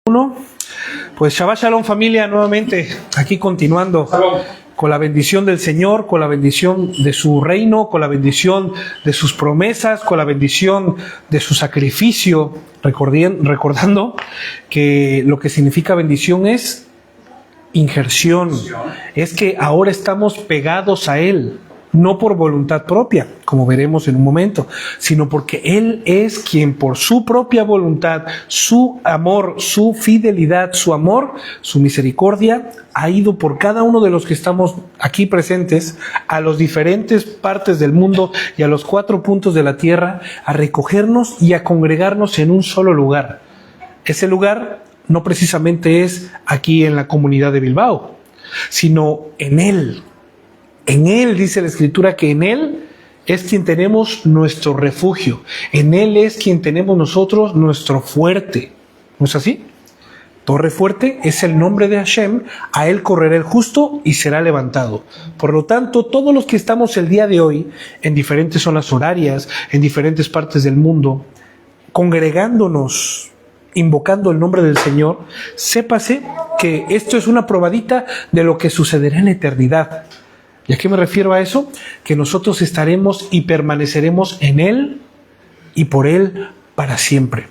Uno, pues Shabbat Shalom familia, nuevamente aquí continuando con la bendición del Señor, con la bendición de su reino, con la bendición de sus promesas, con la bendición de su sacrificio, recordando que lo que significa bendición es injerción, es que ahora estamos pegados a Él. No por voluntad propia, como veremos en un momento, sino porque Él es quien por su propia voluntad, su amor, su fidelidad, su amor, su misericordia, ha ido por cada uno de los que estamos aquí presentes a las diferentes partes del mundo y a los 4 puntos de la tierra a recogernos y a congregarnos en un solo lugar. Ese lugar no precisamente es aquí en la comunidad de Bilbao, sino en Él. En Él dice la Escritura que en Él es quien tenemos nuestro refugio. En Él es quien tenemos nosotros nuestro fuerte. ¿No es así? Torre fuerte es el nombre de Hashem. A Él correrá el justo y será levantado. Por lo tanto, todos los que estamos el día de hoy en diferentes zonas horarias, en diferentes partes del mundo, congregándonos, invocando el nombre del Señor, sépase que esto es una probadita de lo que sucederá en la eternidad. ¿Y a qué me refiero a eso? Que nosotros estaremos y permaneceremos en Él y por Él para siempre.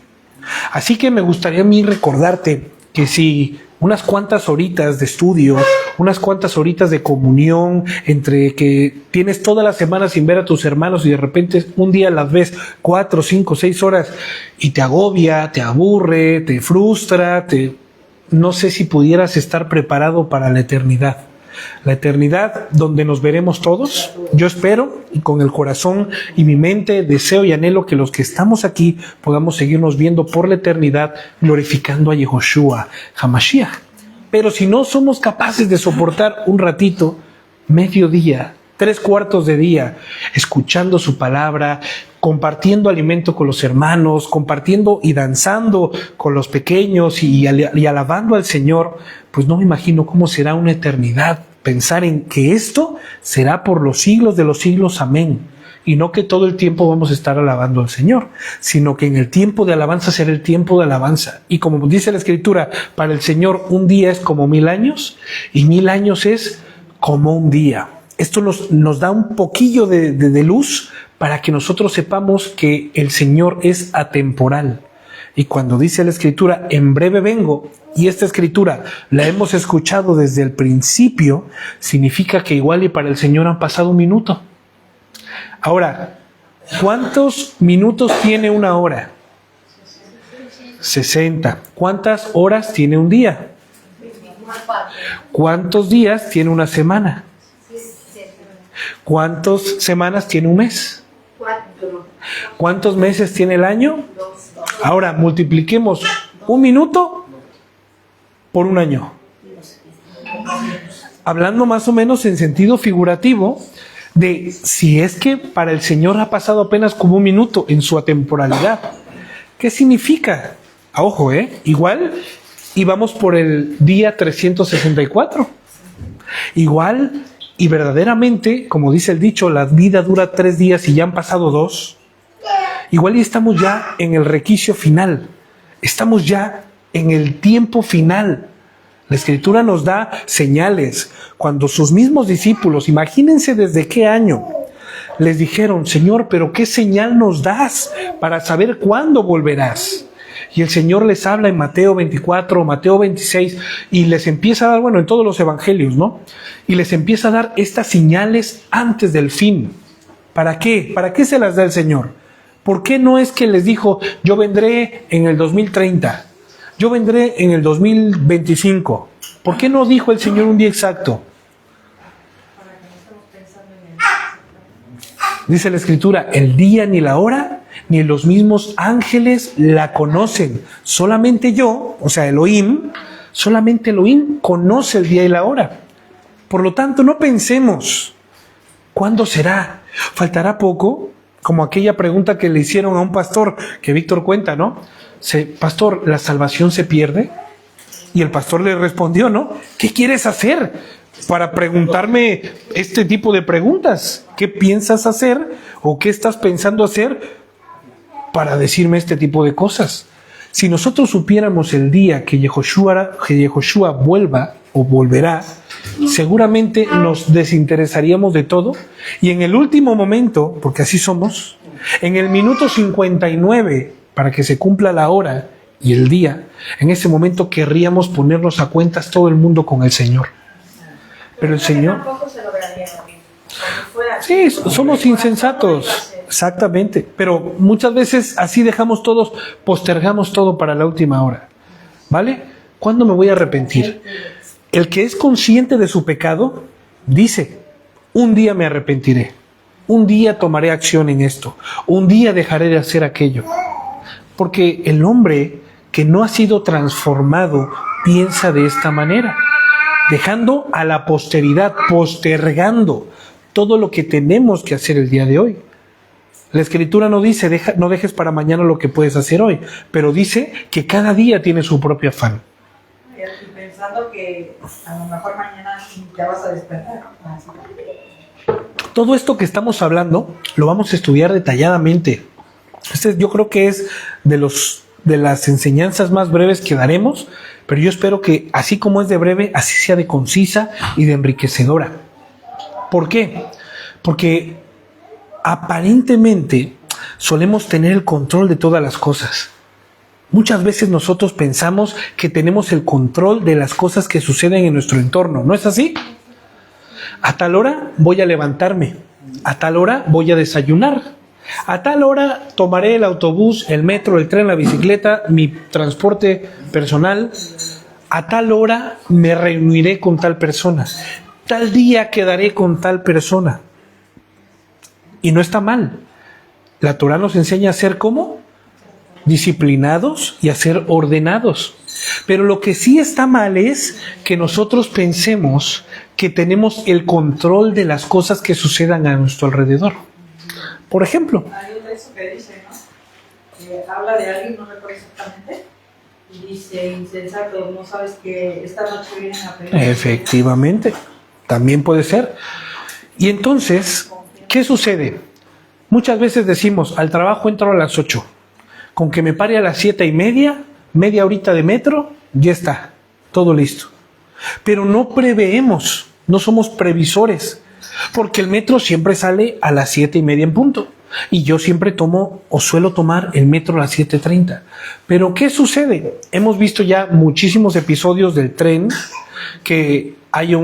Así que me gustaría a mí recordarte que si unas cuantas horitas de estudio, unas cuantas horitas de comunión, entre que tienes toda la semana sin ver a tus hermanos y de repente un día las ves 4, 5, 6 horas y te agobia, te aburre, te frustra, no sé si pudieras estar preparado para la eternidad. La eternidad donde nos veremos todos. Yo espero y con el corazón y mi mente deseo y anhelo que los que estamos aquí podamos seguirnos viendo por la eternidad glorificando a Yehoshua HaMashiach. Pero si no somos capaces de soportar un ratito, mediodía, 3/4 de día, escuchando su palabra, compartiendo alimento con los hermanos, compartiendo y danzando con los pequeños y alabando al Señor, pues no me imagino cómo será una eternidad. Pensar en que esto será por los siglos de los siglos, amén. Y no que todo el tiempo vamos a estar alabando al Señor, sino que en el tiempo de alabanza será el tiempo de alabanza. Y como dice la Escritura, para el Señor un día es como 1000 años y 1000 años es como un día. Esto nos da un poquillo de luz para que nosotros sepamos que el Señor es atemporal. Y cuando dice la Escritura, en breve vengo, y esta Escritura la hemos escuchado desde el principio, significa que igual y para el Señor han pasado un minuto. Ahora, ¿cuántos minutos tiene una hora? 60. ¿Cuántas horas tiene un día? ¿Cuántos días tiene una semana? ¿Cuántas semanas tiene un mes? 4. ¿Cuántos meses tiene el año? 2. Ahora, multipliquemos un minuto por un año. Hablando más o menos en sentido figurativo de si es que para el Señor ha pasado apenas como un minuto en su atemporalidad. ¿Qué significa? Ojo, igual íbamos por el día 364. Igual y verdaderamente, como dice el dicho, la vida dura 3 días y ya han pasado 2. Igual y estamos ya en el requicio final. Estamos ya en el tiempo final. La Escritura nos da señales. Cuando sus mismos discípulos, imagínense desde qué año, les dijeron, Señor, pero ¿qué señal nos das para saber cuándo volverás? Y el Señor les habla en Mateo 24, Mateo 26, y les empieza a dar, bueno, en todos los evangelios, ¿no? Y les empieza a dar estas señales antes del fin. ¿Para qué? ¿Para qué se las da el Señor? ¿Por qué no es que les dijo, yo vendré en el 2030? Yo vendré en el 2025. ¿Por qué no dijo el Señor un día exacto? Dice la Escritura, el día ni la hora, ni los mismos ángeles la conocen. Solamente yo, o sea, Elohim, solamente Elohim conoce el día y la hora. Por lo tanto, no pensemos, ¿cuándo será? ¿Faltará poco? Como aquella pregunta que le hicieron a un pastor, que Víctor cuenta, ¿no? Pastor, ¿la salvación se pierde? Y el pastor le respondió, ¿no? ¿Qué quieres hacer para preguntarme este tipo de preguntas? ¿Qué piensas hacer o qué estás pensando hacer para decirme este tipo de cosas? Si nosotros supiéramos el día que Yehoshua vuelva o volverá, seguramente nos desinteresaríamos de todo y en el último momento, porque así somos, en el minuto 59, para que se cumpla la hora y el día, en ese momento querríamos ponernos a cuentas todo el mundo con el Señor. Pero el Señor... Sí, somos insensatos. Exactamente. Pero muchas veces así dejamos todos, postergamos todo para la última hora. ¿Vale? ¿Cuándo me voy a arrepentir? El que es consciente de su pecado, dice, un día me arrepentiré. Un día tomaré acción en esto. Un día dejaré de hacer aquello. Porque el hombre que no ha sido transformado piensa de esta manera, dejando a la posteridad, postergando todo lo que tenemos que hacer el día de hoy. La Escritura no dice, no dejes para mañana lo que puedes hacer hoy, pero dice que cada día tiene su propio afán. Y pensando que a lo mejor mañana ya vas a despertar. Todo esto que estamos hablando lo vamos a estudiar detalladamente. Yo creo que es de las enseñanzas más breves que daremos, pero yo espero que así como es de breve, así sea de concisa y de enriquecedora. ¿Por qué? Porque aparentemente solemos tener el control de todas las cosas. Muchas veces nosotros pensamos que tenemos el control de las cosas que suceden en nuestro entorno. ¿No es así? A tal hora voy a levantarme. A tal hora voy a desayunar. A tal hora tomaré el autobús, el metro, el tren, la bicicleta, mi transporte personal. A tal hora me reuniré con tal persona. Tal día quedaré con tal persona. Y no está mal. La Torah nos enseña a ser ¿cómo? Disciplinados y a ser ordenados. Pero lo que sí está mal es que nosotros pensemos que tenemos el control de las cosas que sucedan a nuestro alrededor. Por ejemplo. Hay un texto que dice, ¿no? Que habla de alguien, no recuerdo exactamente, y dice, insensato, no sabes que esta noche vienen a pedir. Efectivamente. También puede ser. Y entonces, ¿qué sucede? Muchas veces decimos, al trabajo entro a las 8. Con que me pare a las 7:30, media horita de metro, ya está. Todo listo. Pero no preveemos, no somos previsores. Porque el metro siempre sale a las 7:30 en punto. Y yo siempre tomo o suelo tomar el metro a las 7:30. Pero ¿qué sucede? Hemos visto ya muchísimos episodios del tren que hay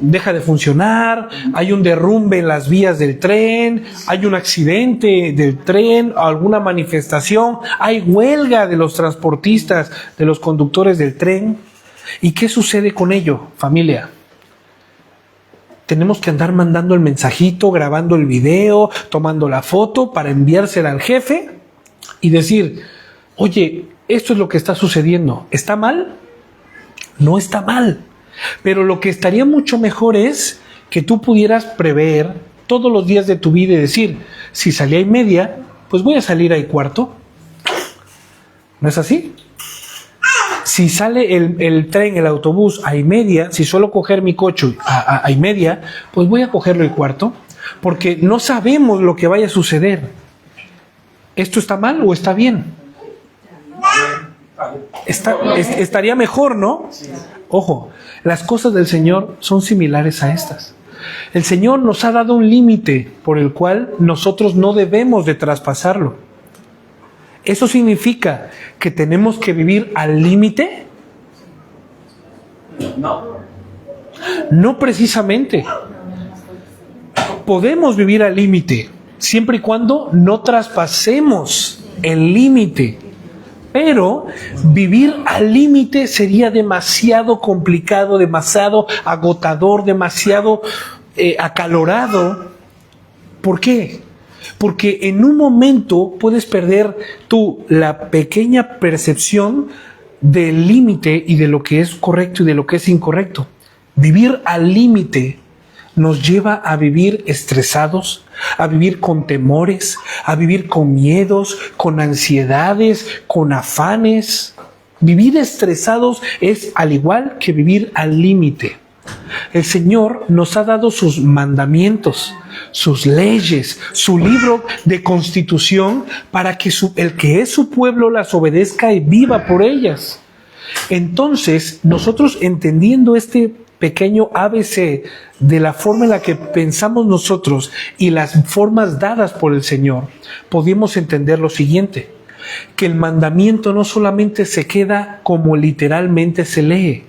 deja de funcionar, hay un derrumbe en las vías del tren, hay un accidente del tren, alguna manifestación, hay huelga de los transportistas, de los conductores del tren. ¿Y qué sucede con ello, familia? Tenemos que andar mandando el mensajito, grabando el video, tomando la foto para enviársela al jefe y decir, oye, esto es lo que está sucediendo. ¿Está mal? No está mal. Pero lo que estaría mucho mejor es que tú pudieras prever todos los días de tu vida y decir, si salí a 1:30, pues voy a salir a 1:15. ¿No es así? Si sale el tren, el autobús a 1:30, si suelo coger mi coche a 1:30, pues voy a cogerlo a 1:15, porque no sabemos lo que vaya a suceder. ¿Esto está mal o está bien? Estaría mejor, ¿no? Ojo, las cosas del Señor son similares a estas. El Señor nos ha dado un límite por el cual nosotros no debemos de traspasarlo. ¿Eso significa que tenemos que vivir al límite? No. No precisamente. Podemos vivir al límite, siempre y cuando no traspasemos el límite. Pero vivir al límite sería demasiado complicado, demasiado agotador, demasiado acalorado. ¿Por qué? Porque en un momento puedes perder tú la pequeña percepción del límite y de lo que es correcto y de lo que es incorrecto. Vivir al límite nos lleva a vivir estresados, a vivir con temores, a vivir con miedos, con ansiedades, con afanes. Vivir estresados es al igual que vivir al límite. el Señor nos ha dado sus mandamientos, sus leyes, su libro de constitución para que el que es su pueblo las obedezca y viva por ellas. Entonces, nosotros entendiendo este pequeño ABC de la forma en la que pensamos nosotros y las formas dadas por el Señor, podemos entender lo siguiente, que el mandamiento no solamente se queda como literalmente se lee.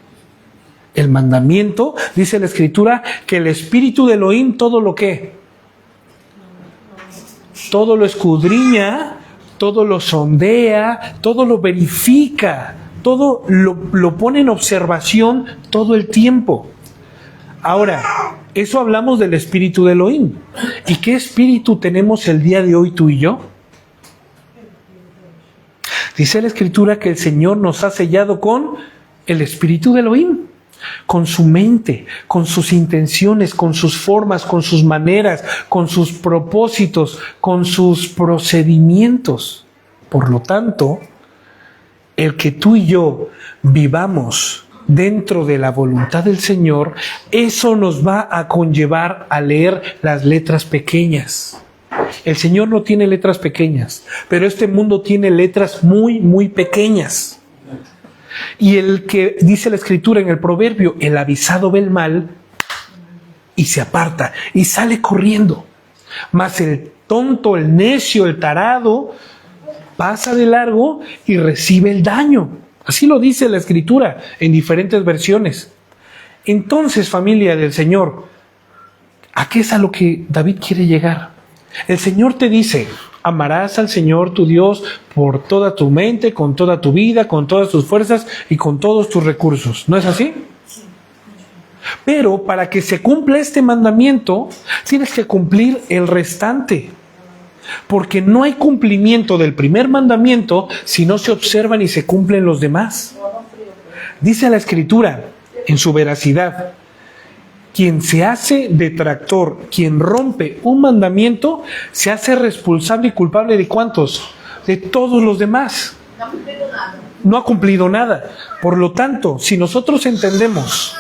El mandamiento, dice la Escritura, que el Espíritu de Elohim todo lo que, todo lo escudriña, todo lo sondea, todo lo verifica, todo lo pone en observación todo el tiempo. Ahora, eso hablamos del Espíritu de Elohim. ¿Y qué espíritu tenemos el día de hoy tú y yo? Dice la Escritura que el Señor nos ha sellado con el Espíritu de Elohim, con su mente, con sus intenciones, con sus formas, con sus maneras, con sus propósitos, con sus procedimientos. Por lo tanto, el que tú y yo vivamos dentro de la voluntad del Señor, eso nos va a conllevar a leer las letras pequeñas. El Señor no tiene letras pequeñas, pero este mundo tiene letras muy, muy pequeñas. Y el que dice la Escritura en el proverbio, el avisado ve el mal y se aparta y sale corriendo. Mas el tonto, el necio, el tarado, pasa de largo y recibe el daño. Así lo dice la Escritura en diferentes versiones. Entonces, familia del Señor, ¿a qué es a lo que David quiere llegar? El Señor te dice, amarás al Señor tu Dios por toda tu mente, con toda tu vida, con todas tus fuerzas y con todos tus recursos. ¿No es así? Pero para que se cumpla este mandamiento, tienes que cumplir el restante. Porque no hay cumplimiento del primer mandamiento si no se observan y se cumplen los demás. Dice la Escritura, en su veracidad, quien se hace detractor, quien rompe un mandamiento, se hace responsable y culpable de ¿cuántos? De todos los demás. No ha cumplido nada. No ha cumplido nada. Por lo tanto, si nosotros entendemos,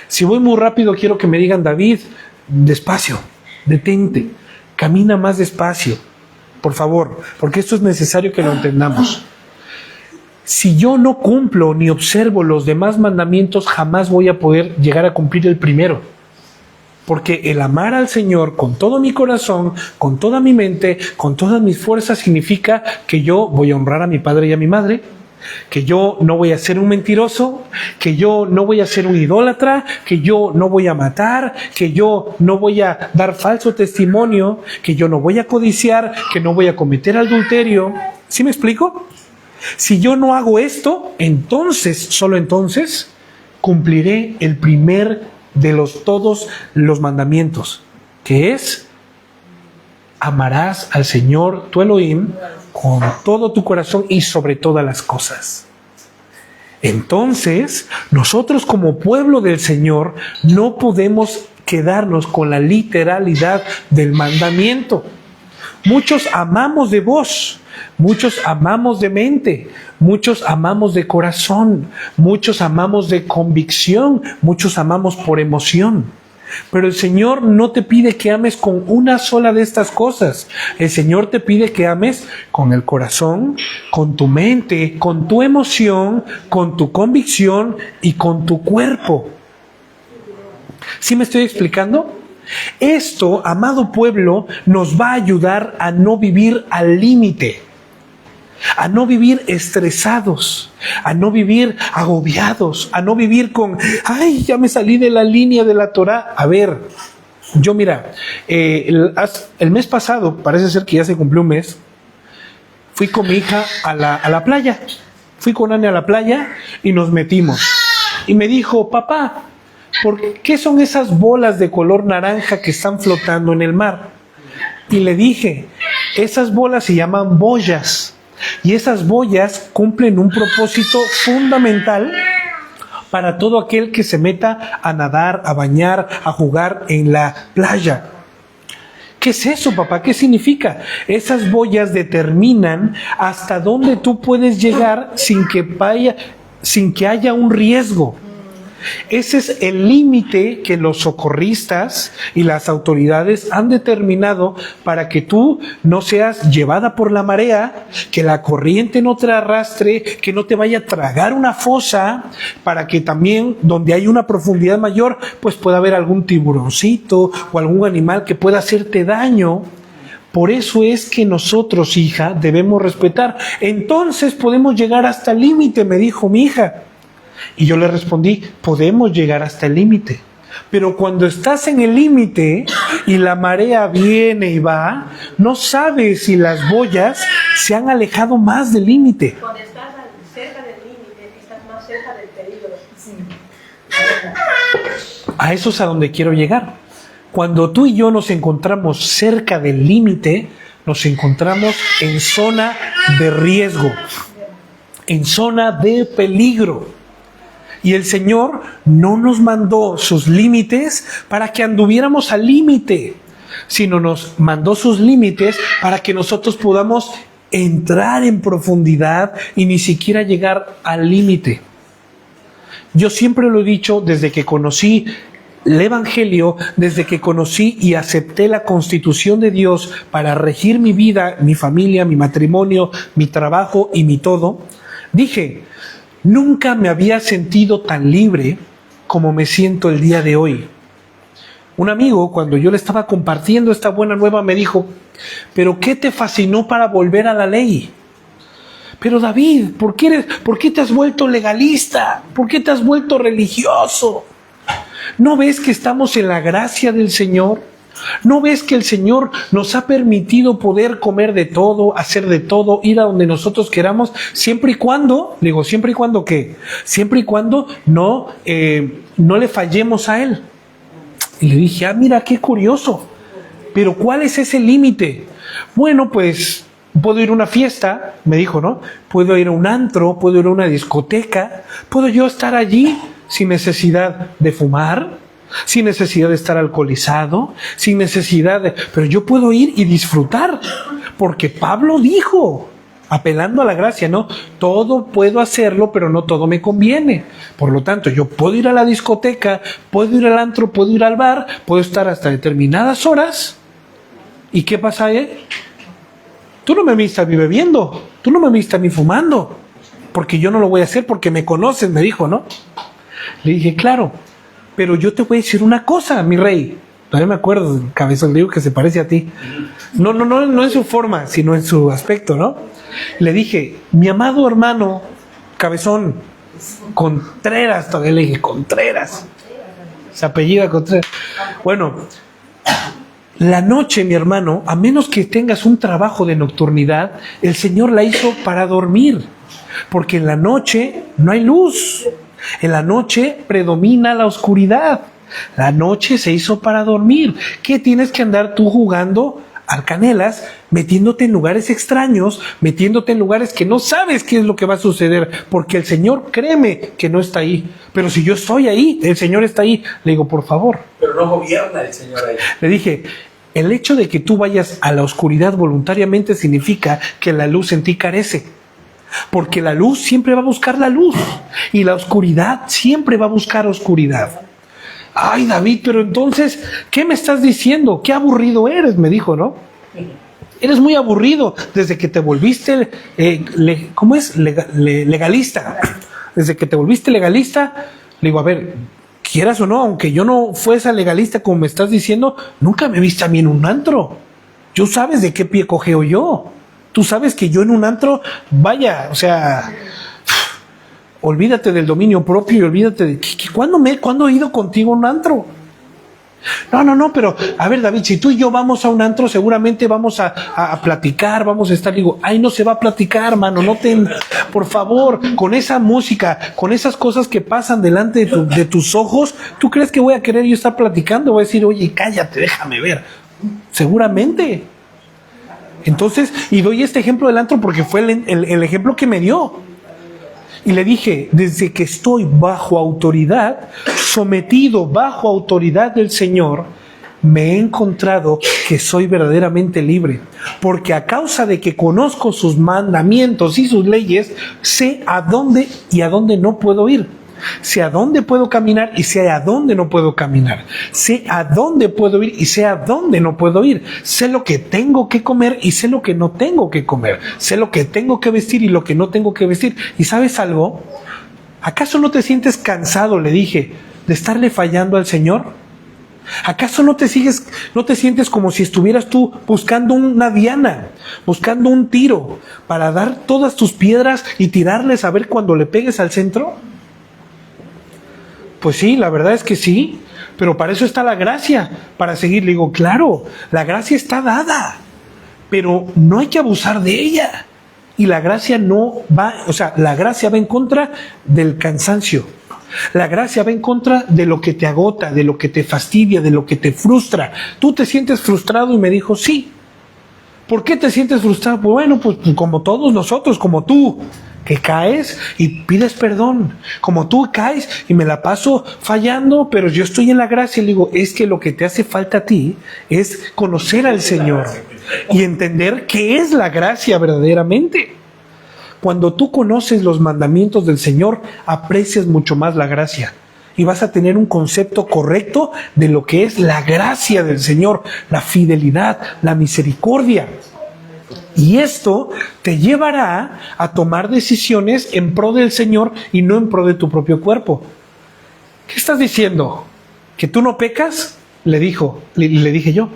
si voy muy rápido, quiero que me digan, David, despacio, detente, camina más despacio, por favor, porque esto es necesario que lo entendamos. Si yo no cumplo ni observo los demás mandamientos, jamás voy a poder llegar a cumplir el primero. Porque el amar al Señor con todo mi corazón, con toda mi mente, con todas mis fuerzas, significa que yo voy a honrar a mi padre y a mi madre, que yo no voy a ser un mentiroso, que yo no voy a ser un idólatra, que yo no voy a matar, que yo no voy a dar falso testimonio, que yo no voy a codiciar, que no voy a cometer adulterio. ¿Sí me explico? Si yo no hago esto, entonces, solo entonces, cumpliré el primer de todos los mandamientos, que es, amarás al Señor tu Elohim con todo tu corazón y sobre todas las cosas. Entonces, nosotros como pueblo del Señor no podemos quedarnos con la literalidad del mandamiento. Muchos amamos de voz, muchos amamos de mente, muchos amamos de corazón, muchos amamos de convicción, muchos amamos por emoción. Pero el Señor no te pide que ames con una sola de estas cosas. El Señor te pide que ames con el corazón, con tu mente, con tu emoción, con tu convicción y con tu cuerpo. ¿Sí me estoy explicando? Esto, amado pueblo, nos va a ayudar a no vivir al límite, a no vivir estresados, a no vivir agobiados, a no vivir con, ay, ya me salí de la línea de la Torá. A ver, yo mira, el mes pasado, parece ser que ya se cumplió un mes, fui con mi hija a la playa, fui con Ana a la playa y nos metimos. Y me dijo, papá, ¿por qué son esas bolas de color naranja que están flotando en el mar? Y le dije, esas bolas se llaman boyas. Y esas boyas cumplen un propósito fundamental para todo aquel que se meta a nadar, a bañar, a jugar en la playa. ¿Qué es eso, papá? ¿Qué significa? Esas boyas determinan hasta dónde tú puedes llegar sin que haya un riesgo. Ese es el límite que los socorristas y las autoridades han determinado para que tú no seas llevada por la marea, que la corriente no te arrastre, que no te vaya a tragar una fosa, para que también donde hay una profundidad mayor, pues pueda haber algún tiburoncito o algún animal que pueda hacerte daño. Por eso es que nosotros, hija, debemos respetar. Entonces podemos llegar hasta el límite, me dijo mi hija. Y yo le respondí, podemos llegar hasta el límite. Pero cuando estás en el límite y la marea viene y va, no sabes si las boyas se han alejado más del límite. Cuando estás cerca del límite, estás más cerca del peligro. Sí. A eso es a donde quiero llegar. Cuando tú y yo nos encontramos cerca del límite, nos encontramos en zona de riesgo, en zona de peligro. Y el Señor no nos mandó sus límites para que anduviéramos al límite, sino nos mandó sus límites para que nosotros podamos entrar en profundidad y ni siquiera llegar al límite. Yo siempre lo he dicho desde que conocí el Evangelio, desde que conocí y acepté la Constitución de Dios para regir mi vida, mi familia, mi matrimonio, mi trabajo y mi todo, dije, nunca me había sentido tan libre como me siento el día de hoy. Un amigo, cuando yo le estaba compartiendo esta buena nueva, me dijo, ¿pero qué te fascinó para volver a la ley? Pero David, ¿por qué te has vuelto legalista? ¿Por qué te has vuelto religioso? ¿No ves que estamos en la gracia del Señor? ¿No ves que el Señor nos ha permitido poder comer de todo, hacer de todo, ir a donde nosotros queramos, siempre y cuando, digo, siempre y cuando ¿qué? Siempre y cuando no le fallemos a Él. Y le dije, mira, qué curioso. Pero ¿cuál es ese límite? Bueno, pues puedo ir a una fiesta, me dijo, ¿no? Puedo ir a un antro, puedo ir a una discoteca, puedo yo estar allí sin necesidad de fumar, sin necesidad de estar alcoholizado, sin necesidad de... Pero yo puedo ir y disfrutar, porque Pablo dijo, apelando a la gracia, ¿no? Todo puedo hacerlo, pero no todo me conviene. Por lo tanto, yo puedo ir a la discoteca, puedo ir al antro, puedo ir al bar, puedo estar hasta determinadas horas. ¿Y qué pasa ahí? Tú no me viste a mí bebiendo, tú no me viste a mí fumando, porque yo no lo voy a hacer porque me conoces, me dijo, ¿no? Le dije, claro, pero yo te voy a decir una cosa, mi rey. Todavía me acuerdo del cabezón, le digo que se parece a ti. No en su forma, sino en su aspecto, ¿no? Le dije, mi amado hermano, cabezón, Contreras, todavía le dije, Contreras. Se apellida Contreras. Bueno, la noche, mi hermano, a menos que tengas un trabajo de nocturnidad, el Señor la hizo para dormir. Porque en la noche no hay luz. En la noche predomina la oscuridad. La noche se hizo para dormir. ¿Qué tienes que andar tú jugando al canelas, metiéndote en lugares extraños, metiéndote en lugares que no sabes qué es lo que va a suceder? Porque el Señor, créeme, que no está ahí. Pero si yo estoy ahí, el Señor está ahí. Le digo, por favor. Pero no gobierna el Señor ahí. Le dije, el hecho de que tú vayas a la oscuridad voluntariamente significa que la luz en ti carece. Porque la luz siempre va a buscar la luz y la oscuridad siempre va a buscar oscuridad. Ay, David, pero entonces, ¿qué me estás diciendo? Qué aburrido eres, me dijo, ¿no? Eres muy aburrido desde que te volviste, legalista. Desde que te volviste legalista, le digo, a ver, quieras o no, aunque yo no fuese legalista como me estás diciendo, nunca me viste a mí en un antro. Tú sabes de qué pie cojeo yo. Tú sabes que yo en un antro, vaya, o sea, olvídate del dominio propio y olvídate de... ¿Cuándo he ido contigo a un antro? No, pero, a ver, David, si tú y yo vamos a un antro, seguramente vamos a platicar, vamos a estar, digo, ahí no se va a platicar, hermano, por favor, con esa música, con esas cosas que pasan delante de tus ojos, ¿tú crees que voy a querer yo estar platicando? Voy a decir, oye, cállate, déjame ver. Seguramente. Entonces, y doy este ejemplo del antro porque fue el ejemplo que me dio. Y le dije, desde que estoy bajo autoridad, sometido bajo autoridad del Señor, me he encontrado que soy verdaderamente libre. Porque a causa de que conozco sus mandamientos y sus leyes, sé a dónde y a dónde no puedo ir. Sé a dónde puedo caminar y sé a dónde no puedo caminar. Sé a dónde puedo ir y sé a dónde no puedo ir. Sé lo que tengo que comer y sé lo que no tengo que comer. Sé lo que tengo que vestir y lo que no tengo que vestir. ¿Y sabes algo? ¿Acaso no te sientes cansado, le dije, de estarle fallando al Señor? ¿Acaso no te sientes como si estuvieras tú buscando una diana, buscando un tiro para dar todas tus piedras y tirarles a ver cuando le pegues al centro? Pues sí, la verdad es que sí, pero para eso está la gracia, para seguir. Le digo, claro, la gracia está dada, pero no hay que abusar de ella. Y la gracia la gracia va en contra del cansancio. La gracia va en contra de lo que te agota, de lo que te fastidia, de lo que te frustra. ¿Tú te sientes frustrado? Y me dijo, sí. ¿Por qué te sientes frustrado? Pues bueno, pues como todos nosotros, como tú, que caes y pides perdón. Como tú caes y me la paso fallando, pero yo estoy en la gracia. Y le digo, es que lo que te hace falta a ti es conocer al Señor y entender qué es la gracia verdaderamente. Cuando tú conoces los mandamientos del Señor, aprecias mucho más la gracia y vas a tener un concepto correcto de lo que es la gracia del Señor, la fidelidad, la misericordia. Y esto te llevará a tomar decisiones en pro del Señor y no en pro de tu propio cuerpo. ¿Qué estás diciendo? ¿Que tú no pecas? Le dije yo.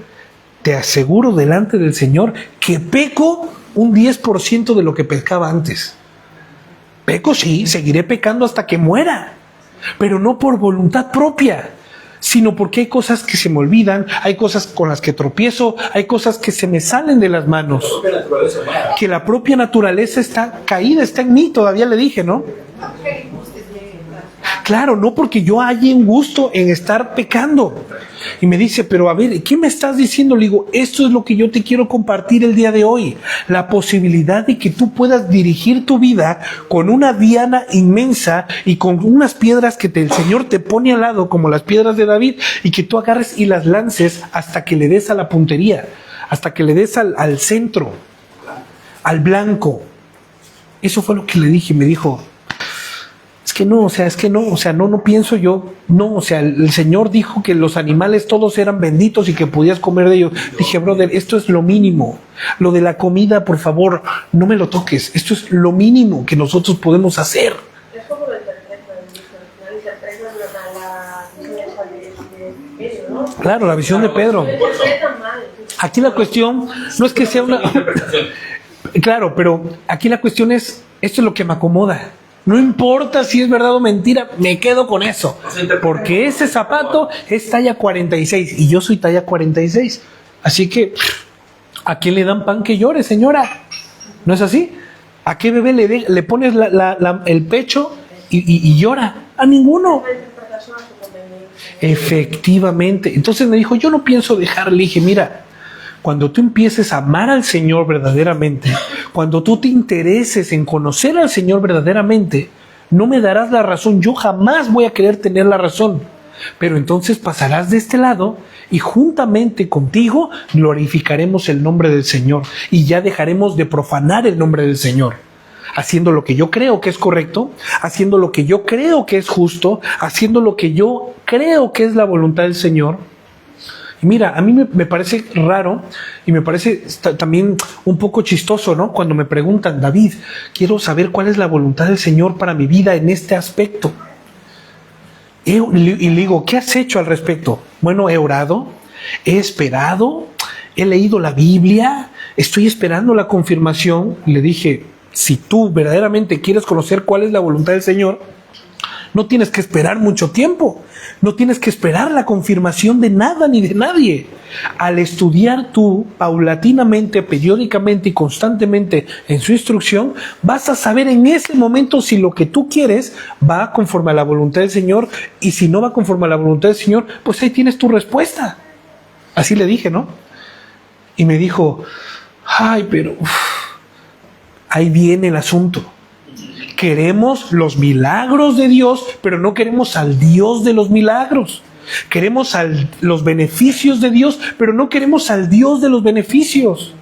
Te aseguro delante del Señor que peco un 10% de lo que pecaba antes. Peco, sí, seguiré pecando hasta que muera, pero no por voluntad propia, sino porque hay cosas que se me olvidan, hay cosas con las que tropiezo, hay cosas que se me salen de las manos. Que la propia naturaleza está caída, está en mí, todavía le dije, ¿no? Claro, no porque yo haya un gusto en estar pecando. Y me dice, pero a ver, ¿qué me estás diciendo? Le digo, esto es lo que yo te quiero compartir el día de hoy. La posibilidad de que tú puedas dirigir tu vida con una diana inmensa y con unas piedras que el Señor te pone al lado, como las piedras de David, y que tú agarres y las lances hasta que le des a la puntería, hasta que le des al centro, al blanco. Eso fue lo que le dije. Me dijo, no pienso yo, el Señor dijo que los animales todos eran benditos y que podías comer de ellos. Dije, brother, esto es lo mínimo. Lo de la comida, por favor, no me lo toques. Esto es lo mínimo que nosotros podemos hacer. Es como lo interpretan, ¿no? Claro, la visión de Pedro. Aquí la cuestión no es que sea una... Claro, pero aquí la cuestión es, esto es lo que me acomoda. No importa si es verdad o mentira, me quedo con eso. Porque ese zapato es talla 46 y yo soy talla 46. Así que, ¿a quién le dan pan que llore, señora? ¿No es así? ¿A qué bebé le pones el pecho y llora? A ninguno. Efectivamente. Entonces me dijo, yo no pienso dejar. Le dije, mira, cuando tú empieces a amar al Señor verdaderamente, cuando tú te intereses en conocer al Señor verdaderamente, no me darás la razón. Yo jamás voy a querer tener la razón. Pero entonces pasarás de este lado y juntamente contigo glorificaremos el nombre del Señor y ya dejaremos de profanar el nombre del Señor. Haciendo lo que yo creo que es correcto, haciendo lo que yo creo que es justo, haciendo lo que yo creo que es la voluntad del Señor. Y mira, a mí me parece raro y me parece también un poco chistoso, ¿no? Cuando me preguntan, David, quiero saber cuál es la voluntad del Señor para mi vida en este aspecto. Y le digo, ¿qué has hecho al respecto? Bueno, he orado, he esperado, he leído la Biblia, estoy esperando la confirmación. Y le dije, si tú verdaderamente quieres conocer cuál es la voluntad del Señor, no tienes que esperar mucho tiempo. No tienes que esperar la confirmación de nada ni de nadie. Al estudiar tú paulatinamente, periódicamente y constantemente en su instrucción, vas a saber en ese momento si lo que tú quieres va conforme a la voluntad del Señor, y si no va conforme a la voluntad del Señor, pues ahí tienes tu respuesta. Así le dije, ¿no? Y me dijo, pero ahí viene el asunto. Queremos los milagros de Dios, pero no queremos al Dios de los milagros. Queremos los beneficios de Dios, pero no queremos al Dios de los beneficios.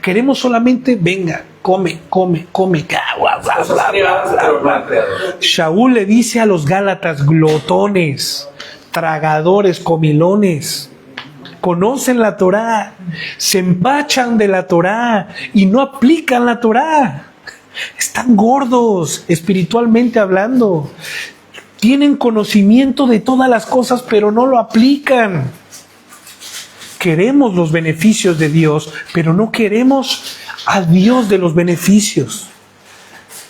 Queremos solamente, venga, come, bla, bla, bla, bla, bla. Shaul le dice a los Gálatas, glotones, tragadores, comilones, conocen la Torá, se empachan de la Torá y no aplican la Torá. Están gordos, espiritualmente hablando. Tienen conocimiento de todas las cosas, pero no lo aplican. Queremos los beneficios de Dios, pero no queremos a Dios de los beneficios.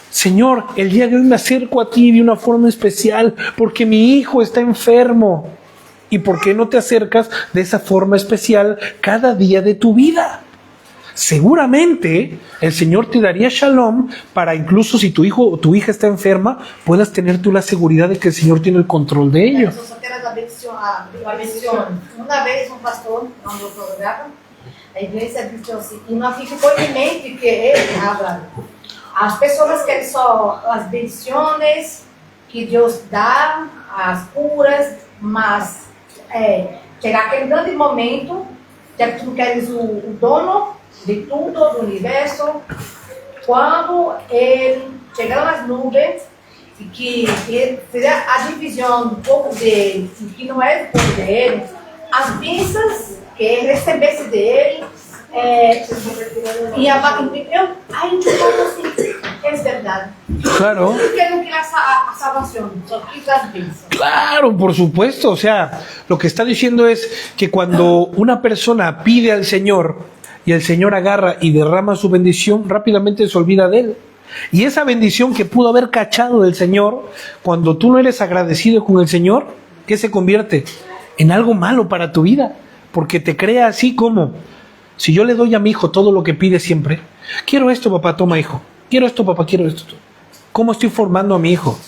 Señor, el día de hoy me acerco a ti de una forma especial porque mi hijo está enfermo. ¿Y por qué no te acercas de esa forma especial cada día de tu vida? Seguramente el Señor te daría shalom para incluso si tu hijo o tu hija está enferma, puedas tener tú la seguridad de que el Señor tiene el control de ello. La bendición. Uma vez um pastor mandou programa, a igreja disse assim, e não ficou em mente que ele habla. As pessoas querem só as bendições que Deus dá, as curas, mas chegar aquele grande momento, já que tu queres o dono de tudo, do universo, quando ele chegar nas nuvens, e que fizer a divisão do povo dele, e que não é do povo dele, as bênçãos que ele recebesse dele, e a gente fala assim, é verdade. Claro. Porque ele não queria a salvação, só quis as bênçãos. Claro, por supuesto. O sea, lo que está diciendo es que cuando una persona pide al Señor y el Señor agarra y derrama su bendición, rápidamente se olvida de él. Y esa bendición que pudo haber cachado del Señor, cuando tú no eres agradecido con el Señor, ¿qué se convierte? En algo malo para tu vida, porque te crea así como, si yo le doy a mi hijo todo lo que pide siempre, quiero esto papá, toma hijo, quiero esto papá, quiero esto. ¿Cómo estoy formando a mi hijo?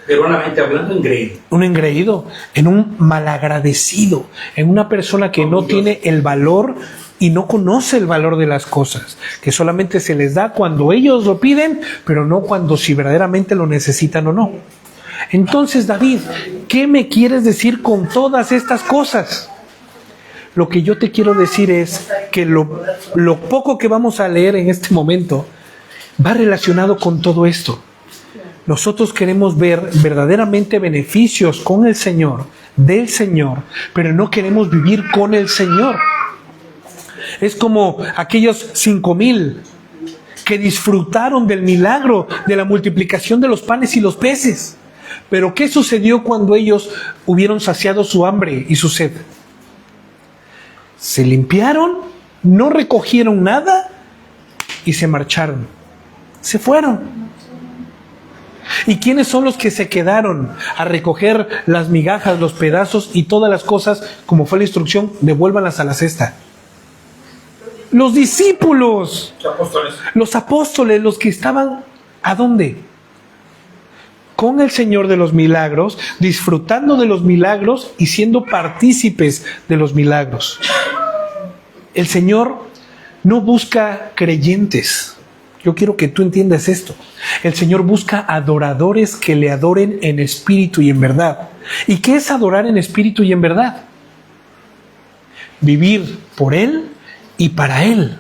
Peruanamente hablando, engreído. Un engreído, en un malagradecido, en una persona que no tiene el valor y no conoce el valor de las cosas, que solamente se les da cuando ellos lo piden, pero no cuando si verdaderamente lo necesitan o no. Entonces, David, ¿qué me quieres decir con todas estas cosas? Lo que yo te quiero decir es que lo poco que vamos a leer en este momento va relacionado con todo esto. Nosotros queremos ver verdaderamente beneficios con el Señor, del Señor, pero no queremos vivir con el Señor. Es como aquellos 5,000 que disfrutaron del milagro de la multiplicación de los panes y los peces. Pero ¿qué sucedió cuando ellos hubieron saciado su hambre y su sed? Se limpiaron, no recogieron nada y se marcharon. Se fueron. ¿Y quiénes son los que se quedaron a recoger las migajas, los pedazos y todas las cosas, como fue la instrucción, devuélvanlas a la cesta? Los discípulos, los apóstoles, los que estaban, ¿a dónde? Con el Señor de los milagros, disfrutando de los milagros y siendo partícipes de los milagros. El Señor no busca creyentes. Yo quiero que tú entiendas esto. El Señor busca adoradores que le adoren en espíritu y en verdad. ¿Y qué es adorar en espíritu y en verdad? Vivir por Él y para Él.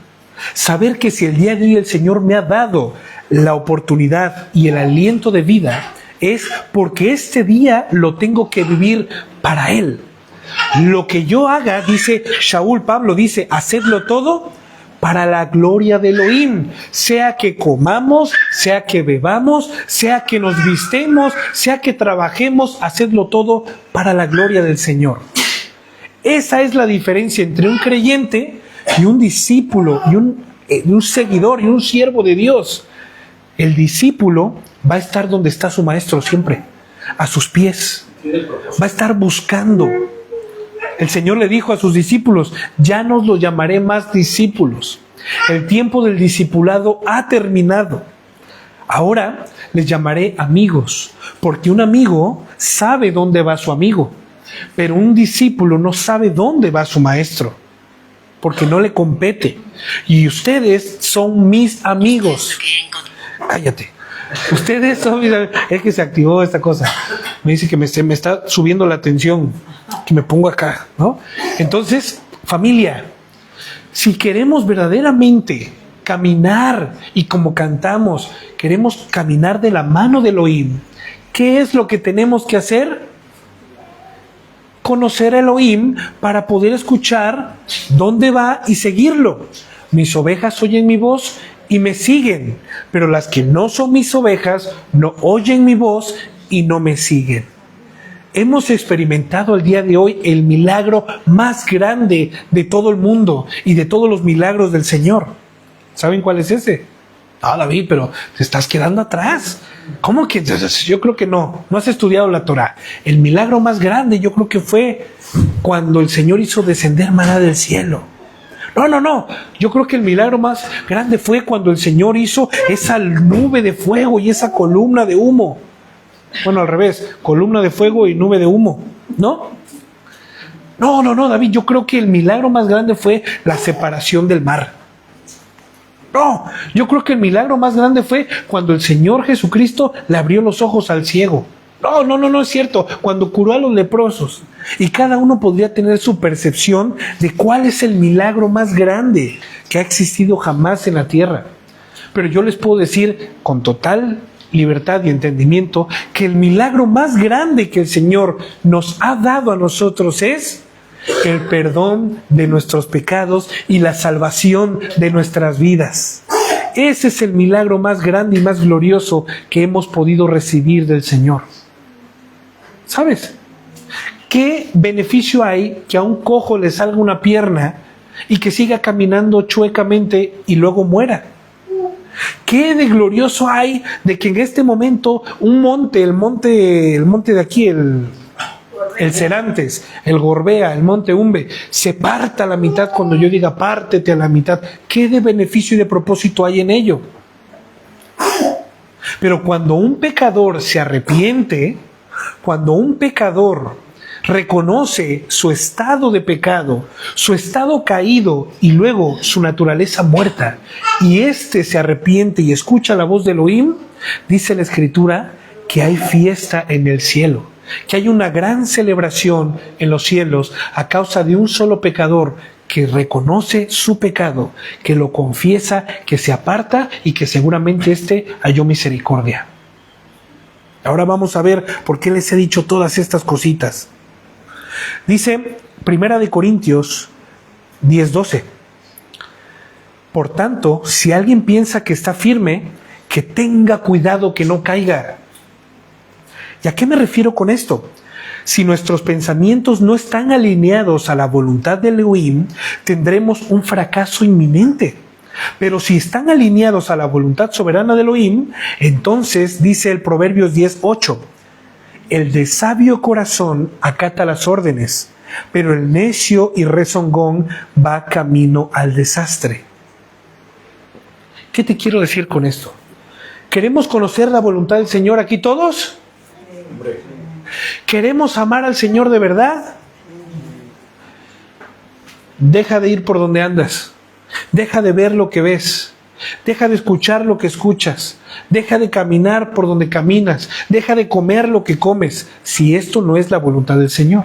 Saber que si el día de hoy el Señor me ha dado la oportunidad y el aliento de vida, es porque este día lo tengo que vivir para Él. Lo que yo haga, dice Shaul, Pablo dice, hacedlo todo para la gloria de Elohim, sea que comamos, sea que bebamos, sea que nos vistemos, sea que trabajemos, hacedlo todo para la gloria del Señor. Esa es la diferencia entre un creyente y un discípulo, y un seguidor, y un siervo de Dios. El discípulo va a estar donde está su maestro siempre, a sus pies. Va a estar buscando. El Señor le dijo a sus discípulos, ya no los llamaré más discípulos. El tiempo del discipulado ha terminado. Ahora les llamaré amigos, porque un amigo sabe dónde va su amigo, pero un discípulo no sabe dónde va su maestro, porque no le compete. Y ustedes son mis amigos. Cállate. Ustedes son mis amigos. Es que se activó esta cosa. Me dice que me está subiendo la tensión, que me pongo acá, ¿no? Entonces, familia, Si queremos verdaderamente caminar y como cantamos, queremos caminar de la mano de Elohim, ¿qué es lo que tenemos que hacer? Conocer a Elohim para poder escuchar dónde va y seguirlo. Mis ovejas oyen mi voz y me siguen, pero las que no son mis ovejas no oyen mi voz y no me siguen. Hemos experimentado el día de hoy el milagro más grande de todo el mundo y de todos los milagros del Señor. ¿Saben cuál es ese? Ah, David, pero te estás quedando atrás. ¿Cómo que? Yo creo que no has estudiado la Torah. El milagro más grande yo creo que fue cuando el Señor hizo descender maná del cielo. No. Yo creo que el milagro más grande fue cuando el Señor hizo esa nube de fuego y esa columna de humo. Bueno, al revés, columna de fuego y nube de humo, ¿no? No, David, yo creo que el milagro más grande fue la separación del mar. No, yo creo que el milagro más grande fue cuando el Señor Jesucristo le abrió los ojos al ciego. No es cierto, cuando curó a los leprosos. Y cada uno podría tener su percepción de cuál es el milagro más grande que ha existido jamás en la tierra. Pero yo les puedo decir con total libertad y entendimiento que el milagro más grande que el Señor nos ha dado a nosotros es el perdón de nuestros pecados y la salvación de nuestras vidas. Ese es el milagro más grande y más glorioso que hemos podido recibir del Señor. ¿Sabes? ¿Qué beneficio hay que a un cojo le salga una pierna y que siga caminando chuecamente y luego muera? ¿Qué de glorioso hay de que en este momento un monte, el monte de aquí, el Serantes, el Gorbea, el monte Umbe, se parta a la mitad cuando yo diga pártete a la mitad? ¿Qué de beneficio y de propósito hay en ello? Pero cuando un pecador se arrepiente, cuando un pecador reconoce su estado de pecado, su estado caído y luego su naturaleza muerta, y éste se arrepiente y escucha la voz de Elohim, dice la Escritura que hay fiesta en el cielo, que hay una gran celebración en los cielos a causa de un solo pecador que reconoce su pecado, que lo confiesa, que se aparta y que seguramente éste halló misericordia. Ahora vamos a ver por qué les he dicho todas estas cositas. Dice 1 Corintios 10:12. Por tanto, si alguien piensa que está firme, que tenga cuidado que no caiga. ¿Y a qué me refiero con esto? Si nuestros pensamientos no están alineados a la voluntad de Elohim, tendremos un fracaso inminente. Pero si están alineados a la voluntad soberana de Elohim, entonces dice el Proverbios 10:8. El de sabio corazón acata las órdenes, pero el necio y rezongón va camino al desastre. ¿Qué te quiero decir con esto? ¿Queremos conocer la voluntad del Señor aquí todos? ¿Queremos amar al Señor de verdad? Deja de ir por donde andas. Deja de ver lo que ves. Deja de escuchar lo que escuchas. Deja de caminar por donde caminas. Deja de comer lo que comes, si esto no es la voluntad del Señor.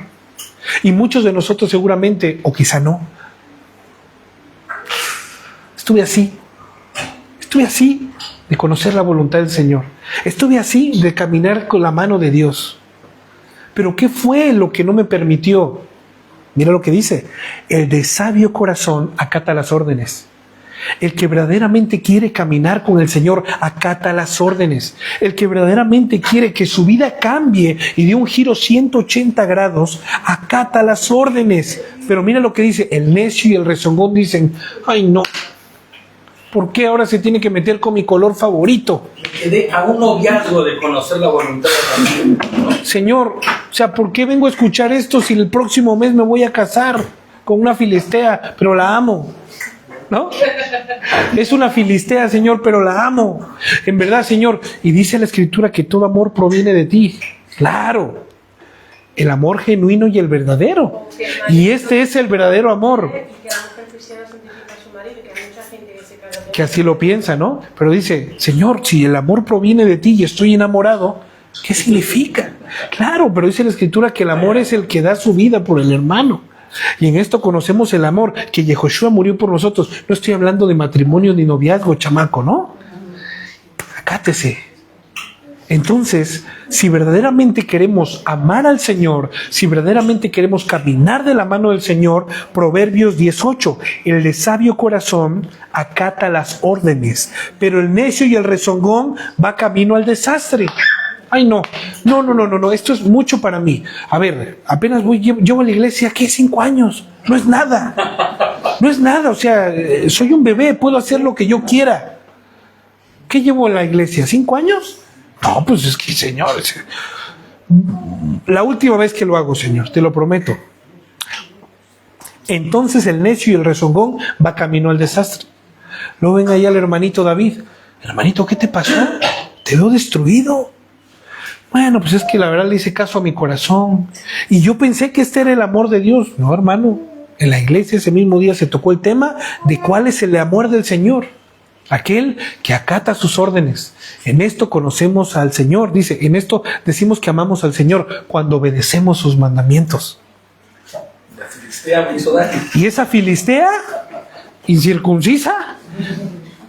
Y muchos de nosotros seguramente, o quizá no, estuve así de conocer la voluntad del Señor. Estuve así de caminar con la mano de Dios. Pero ¿qué fue lo que no me permitió? Mira lo que dice: el de sabio corazón acata las órdenes. El que verdaderamente quiere caminar con el Señor acata las órdenes. El que verdaderamente quiere que su vida cambie y dé un giro 180 grados, acata las órdenes. Pero mira lo que dice: el necio y el rezongón dicen: ay no, ¿por qué ahora se tiene que meter con mi color favorito? Quedé a un noviazgo de conocer la voluntad de Dios, ¿no? Señor, o sea, ¿por qué vengo a escuchar esto si el próximo mes me voy a casar con una filistea, pero la amo? ¿No? Es una filistea, Señor, pero la amo. En verdad, Señor. Y dice la Escritura que todo amor proviene de ti. Claro. El amor genuino y el verdadero. Y este es el verdadero amor. Que así lo piensa, ¿no? Pero dice: Señor, si el amor proviene de ti y estoy enamorado, ¿qué significa? Claro, pero dice la Escritura que el amor es el que da su vida por el hermano. Y en esto conocemos el amor, que Yehoshua murió por nosotros. No estoy hablando de matrimonio ni noviazgo, chamaco, ¿no? Acátese. Entonces, si verdaderamente queremos amar al Señor, si verdaderamente queremos caminar de la mano del Señor, Proverbios 18, el de sabio corazón acata las órdenes, pero el necio y el rezongón va camino al desastre. Ay, no, esto es mucho para mí. A ver, apenas llevo a la iglesia, ¿qué? 5 años. No es nada. No es nada, o sea, soy un bebé, puedo hacer lo que yo quiera. ¿Qué llevo a la iglesia? ¿5 años? No, pues es que, Señor, la última vez que lo hago, Señor, te lo prometo. Entonces el necio y el rezongón va camino al desastre. Luego ven ahí al hermanito David. Hermanito, ¿qué te pasó? Te veo destruido. Bueno, pues es que la verdad le hice caso a mi corazón. Y yo pensé que este era el amor de Dios. No, hermano. En la iglesia ese mismo día se tocó el tema de cuál es el amor del Señor. Aquel que acata sus órdenes. En esto conocemos al Señor. Dice, en esto decimos que amamos al Señor cuando obedecemos sus mandamientos. La filistea me hizo daño. Y esa filistea incircuncisa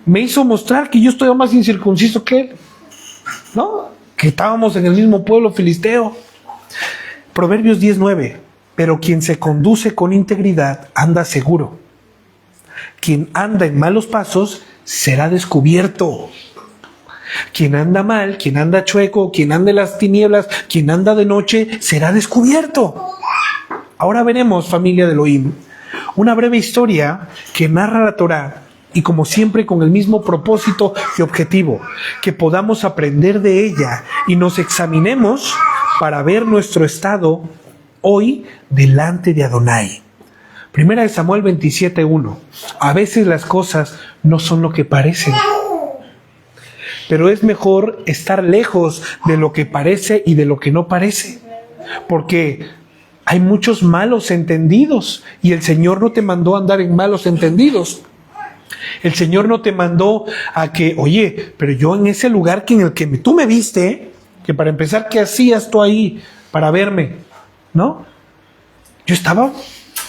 me hizo mostrar que yo estoy más incircunciso que él. ¿No? Que estábamos en el mismo pueblo filisteo. Proverbios 19. Pero quien se conduce con integridad anda seguro. Quien anda en malos pasos será descubierto. Quien anda mal, quien anda chueco, quien anda en las tinieblas, quien anda de noche, será descubierto. Ahora veremos, familia de Elohim, una breve historia que narra la Torá, y como siempre con el mismo propósito y objetivo, que podamos aprender de ella y nos examinemos para ver nuestro estado hoy delante de Adonai. Primera de Samuel 27:1. A veces las cosas no son lo que parecen, pero es mejor estar lejos de lo que parece y de lo que no parece, porque hay muchos malos entendidos y el Señor no te mandó a andar en malos entendidos. El Señor no te mandó a que, oye, pero yo en ese lugar en el que tú me viste, que para empezar, ¿qué hacías tú ahí para verme? ¿No? Yo estaba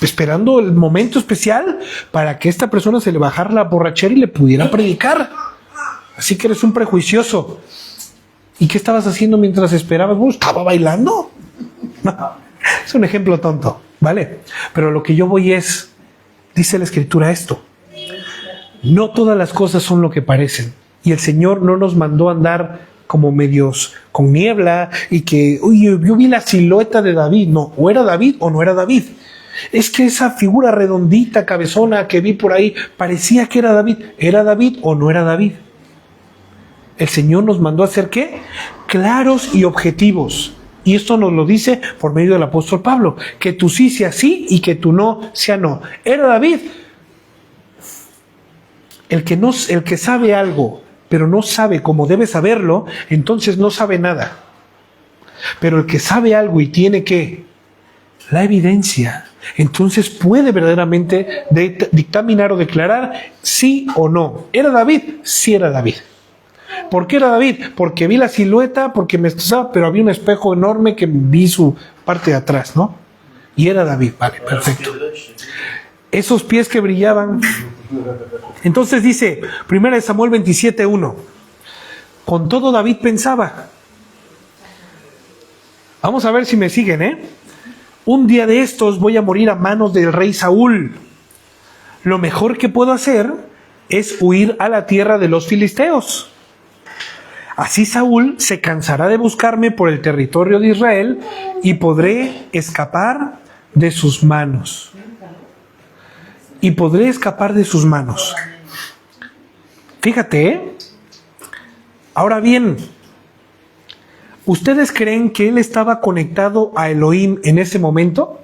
esperando el momento especial para que esta persona se le bajara la borrachera y le pudiera predicar. Así que eres un prejuicioso. ¿Y qué estabas haciendo mientras esperabas? ¿Estaba bailando? No, es un ejemplo tonto, ¿vale? Pero lo que yo voy es, dice la Escritura esto: no todas las cosas son lo que parecen. Y el Señor no nos mandó a andar como medios con niebla y que, oye, yo vi la silueta de David. No, o era David o no era David. Es que esa figura redondita, cabezona que vi por ahí, parecía que era David. ¿Era David o no era David? El Señor nos mandó a ser, ¿qué? Claros y objetivos. Y esto nos lo dice por medio del apóstol Pablo. Que tu sí sea sí y que tu no sea no. ¿Era David? El que sabe algo, pero no sabe cómo debe saberlo, entonces no sabe nada. Pero el que sabe algo y tiene que la evidencia, entonces puede verdaderamente dictaminar o declarar sí o no. ¿Era David? Sí era David. ¿Por qué era David? Porque vi la silueta, porque me estresaba, pero había un espejo enorme que vi su parte de atrás, ¿no? Y era David. Vale, perfecto. Esos pies que brillaban. Entonces dice, 1 Samuel 27:1. Con todo David pensaba. Vamos a ver si me siguen, ¿eh? Un día de estos voy a morir a manos del rey Saúl. Lo mejor que puedo hacer es huir a la tierra de los filisteos. Así Saúl se cansará de buscarme por el territorio de Israel y podré escapar de sus manos. Y podré escapar de sus manos. Fíjate, ¿eh? Ahora bien, ¿ustedes creen que él estaba conectado a Elohim en ese momento?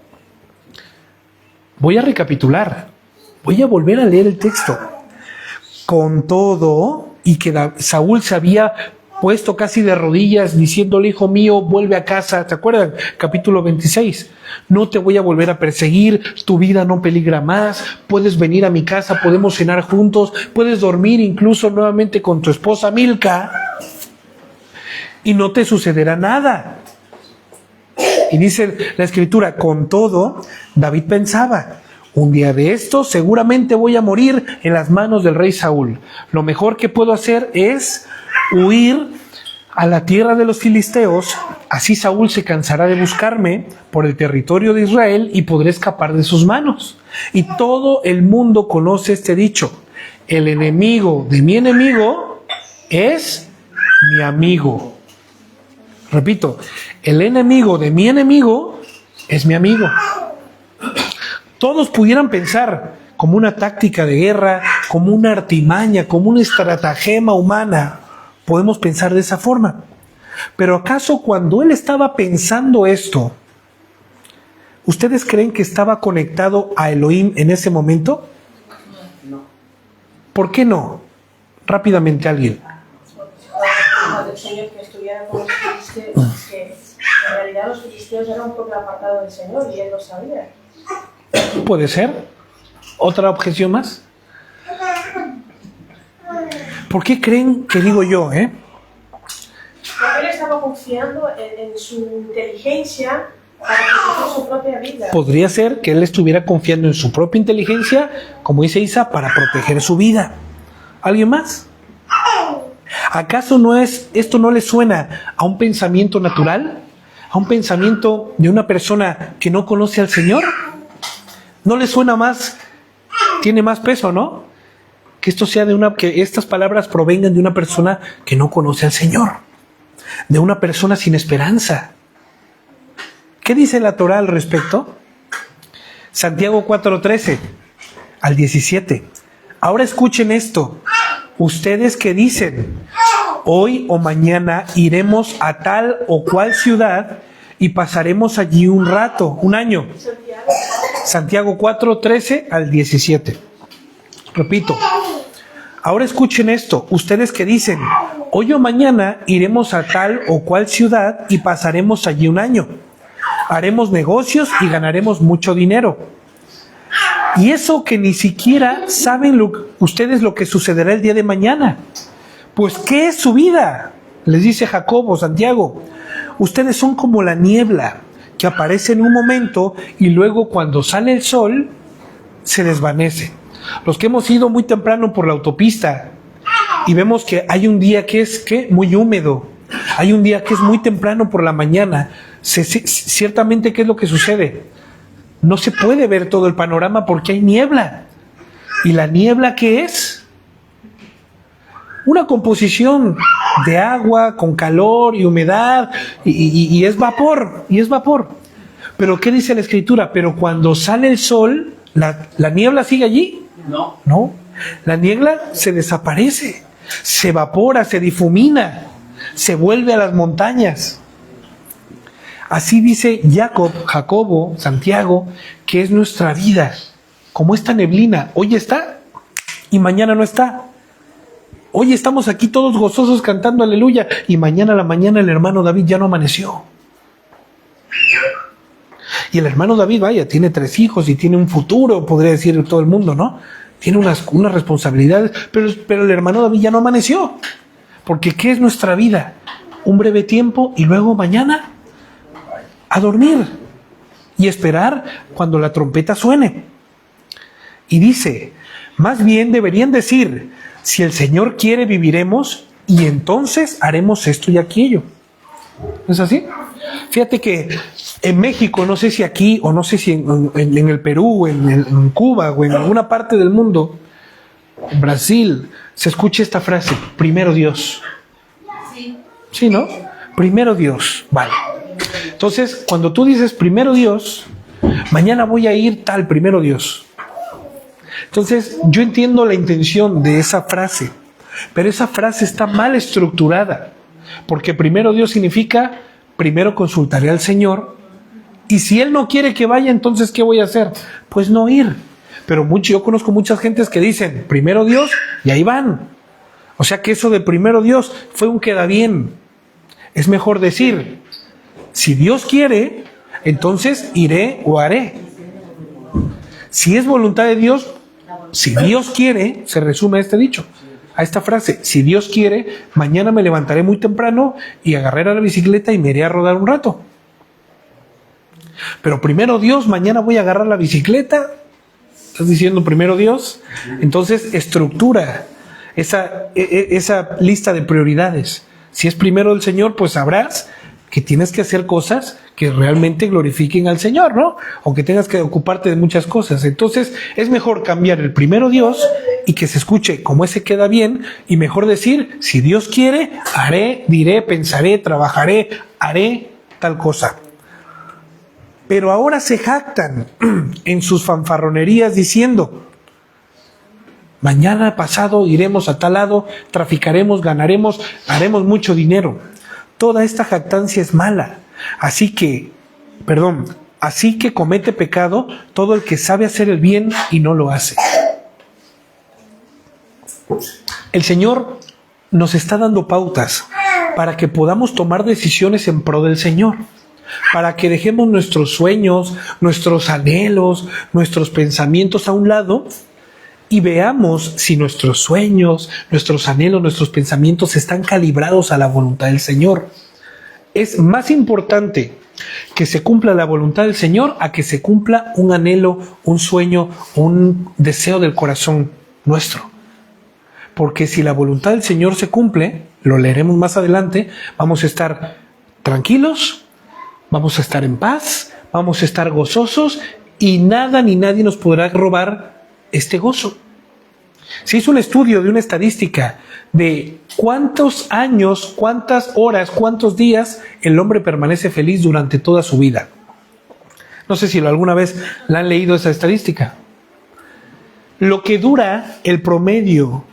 Voy a recapitular. Voy a volver a leer el texto. Con todo, y que Saúl se había puesto casi de rodillas diciéndole, hijo mío, vuelve a casa. ¿Te acuerdan? Capítulo 26. No te voy a volver a perseguir, tu vida no peligra más, puedes venir a mi casa, podemos cenar juntos, puedes dormir incluso nuevamente con tu esposa Milca y no te sucederá nada. Y dice la escritura, con todo, David pensaba, un día de estos seguramente voy a morir en las manos del rey Saúl. Lo mejor que puedo hacer es huir a la tierra de los filisteos, así Saúl se cansará de buscarme por el territorio de Israel y podré escapar de sus manos. Y todo el mundo conoce este dicho, el enemigo de mi enemigo es mi amigo. Repito, el enemigo de mi enemigo es mi amigo. Todos pudieran pensar como una táctica de guerra, como una artimaña, como una estratagema humana. Podemos pensar de esa forma. Pero ¿acaso cuando él estaba pensando esto, ustedes creen que estaba conectado a Elohim en ese momento? No. ¿Por qué no? Rápidamente alguien. Del Señor que estuviera con los filisteos, que en realidad los filisteos eran un pueblo apartado del Señor y él lo sabía. ¿Puede ser? ¿Otra objeción más? ¿Por qué creen que digo yo, Porque él estaba confiando en su inteligencia para proteger su propia vida. Podría ser que él estuviera confiando en su propia inteligencia, como dice Isa, para proteger su vida. ¿Alguien más? ¿Acaso esto no le suena a un pensamiento natural? ¿A un pensamiento de una persona que no conoce al Señor? ¿No le suena más, tiene más peso, no? Que esto sea que estas palabras provengan de una persona que no conoce al Señor, de una persona sin esperanza. ¿Qué dice la Torá al respecto? Santiago 4:13 al 17. Ahora escuchen esto. Ustedes que dicen, hoy o mañana iremos a tal o cual ciudad y pasaremos allí un rato, un año. Santiago 4:13 al 17. Repito. Ahora escuchen esto. Ustedes que dicen, hoy o mañana iremos a tal o cual ciudad y pasaremos allí un año. Haremos negocios y ganaremos mucho dinero. Y eso que ni siquiera saben ustedes lo que sucederá el día de mañana. Pues, ¿qué es su vida? Les dice Jacobo, Santiago. Ustedes son como la niebla que aparece en un momento y luego cuando sale el sol se desvanece. Los que hemos ido muy temprano por la autopista y vemos que hay un día que es muy húmedo, hay un día que es muy temprano por la mañana, ciertamente, ¿qué es lo que sucede? No se puede ver todo el panorama porque hay niebla. ¿Y la niebla qué es? Una composición de agua con calor y humedad y es vapor, Pero ¿qué dice la Escritura? Pero cuando sale el sol, ¿la niebla sigue allí? No, la niebla se desaparece, se evapora, se difumina, se vuelve a las montañas. Así dice Jacobo, Santiago, que es nuestra vida, como esta neblina, hoy está y mañana no está. Hoy estamos aquí todos gozosos cantando aleluya y mañana a la mañana el hermano David ya no amaneció. Y el hermano David, vaya, tiene 3 hijos y tiene un futuro, podría decir todo el mundo, ¿no? Tiene unas responsabilidades, pero el hermano David ya no amaneció. Porque ¿qué es nuestra vida? Un breve tiempo y luego mañana a dormir y esperar cuando la trompeta suene. Y dice, más bien deberían decir, si el Señor quiere viviremos y entonces haremos esto y aquello. ¿No es así? Fíjate que en México, no sé si aquí o no sé si en el Perú, en Cuba o en alguna parte del mundo, en Brasil, se escucha esta frase, primero Dios. Sí, ¿no? Primero Dios, vale. Entonces, cuando tú dices primero Dios, mañana voy a ir tal, primero Dios. Entonces, yo entiendo la intención de esa frase, pero esa frase está mal estructurada, porque primero Dios significa, primero consultaré al Señor, y si Él no quiere que vaya, entonces, ¿qué voy a hacer? Pues no ir. Pero yo conozco muchas gentes que dicen, primero Dios, y ahí van. O sea que eso de primero Dios fue un queda bien. Es mejor decir, si Dios quiere, entonces iré o haré. Si es voluntad de Dios, si Dios quiere, se resume a este dicho, a esta frase, si Dios quiere, mañana me levantaré muy temprano y agarraré la bicicleta y me iré a rodar un rato. Pero primero Dios, mañana voy a agarrar la bicicleta. ¿Estás diciendo primero Dios? Entonces estructura esa lista de prioridades. Si es primero el Señor, pues sabrás que tienes que hacer cosas que realmente glorifiquen al Señor, ¿no? O que tengas que ocuparte de muchas cosas. Entonces es mejor cambiar el primero Dios y que se escuche como ese queda bien, y mejor decir, si Dios quiere, haré, diré, pensaré, trabajaré, haré tal cosa. Pero ahora se jactan en sus fanfarronerías diciendo, mañana pasado iremos a tal lado, traficaremos, ganaremos, haremos mucho dinero. Toda esta jactancia es mala. Así que comete pecado todo el que sabe hacer el bien y no lo hace. El Señor nos está dando pautas para que podamos tomar decisiones en pro del Señor, para que dejemos nuestros sueños, nuestros anhelos, nuestros pensamientos a un lado y veamos si nuestros sueños, nuestros anhelos, nuestros pensamientos están calibrados a la voluntad del Señor. Es más importante que se cumpla la voluntad del Señor a que se cumpla un anhelo, un sueño, un deseo del corazón nuestro. Porque si la voluntad del Señor se cumple, lo leeremos más adelante, vamos a estar tranquilos, vamos a estar en paz, vamos a estar gozosos y nada ni nadie nos podrá robar este gozo. Se hizo un estudio de una estadística de cuántos años, cuántas horas, cuántos días el hombre permanece feliz durante toda su vida. No sé si alguna vez la han leído esa estadística. Lo que dura el promedio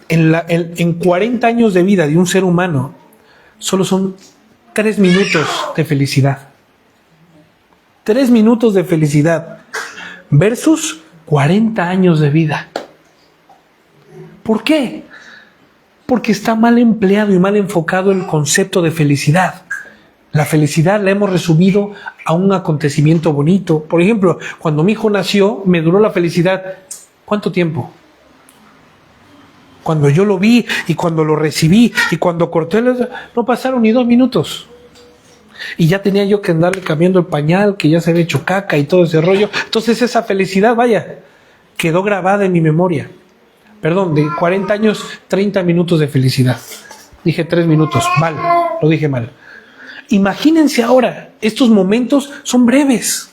en 40 años de vida de un ser humano solo son 3 minutos de felicidad. 3 minutos de felicidad versus 40 años de vida. ¿Por qué? Porque está mal empleado y mal enfocado el concepto de felicidad. La felicidad la hemos resumido a un acontecimiento bonito. Por ejemplo, cuando mi hijo nació, me duró la felicidad. ¿Cuánto tiempo? Cuando yo lo vi y cuando lo recibí y cuando corté, no pasaron ni 2 minutos. Y ya tenía yo que andarle cambiando el pañal, que ya se había hecho caca y todo ese rollo. Entonces esa felicidad, vaya, quedó grabada en mi memoria. Perdón, de 40 años, 30 minutos de felicidad. Dije 3 minutos, mal, lo dije mal. Imagínense ahora, estos momentos son breves,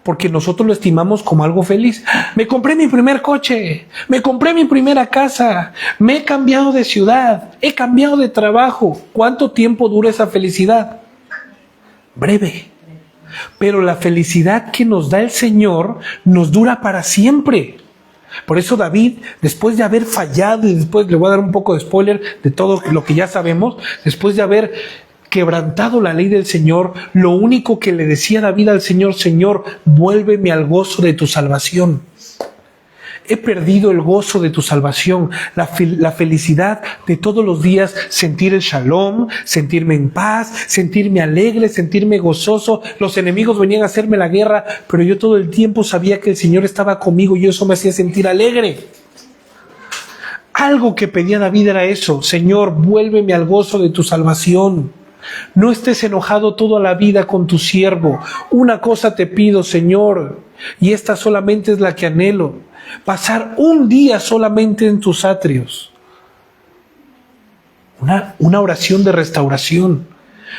porque nosotros lo estimamos como algo feliz. Me compré mi primer coche, me compré mi primera casa, me he cambiado de ciudad, he cambiado de trabajo. ¿Cuánto tiempo dura esa felicidad? Breve. Pero la felicidad que nos da el Señor nos dura para siempre. Por eso David, después de haber fallado, y después le voy a dar un poco de spoiler de todo lo que ya sabemos, después de haber quebrantado la ley del Señor, lo único que le decía David al Señor: Señor, vuélveme al gozo de tu salvación. He perdido el gozo de tu salvación, la felicidad de todos los días, sentir el shalom, sentirme en paz, sentirme alegre, sentirme gozoso. Los enemigos venían a hacerme la guerra, pero yo todo el tiempo sabía que el Señor estaba conmigo y eso me hacía sentir alegre. Algo que pedía David era eso: Señor, vuélveme al gozo de tu salvación. No estés enojado toda la vida con tu siervo. Una cosa te pido, Señor, y esta solamente es la que anhelo: pasar un día solamente en tus atrios. Una oración de restauración.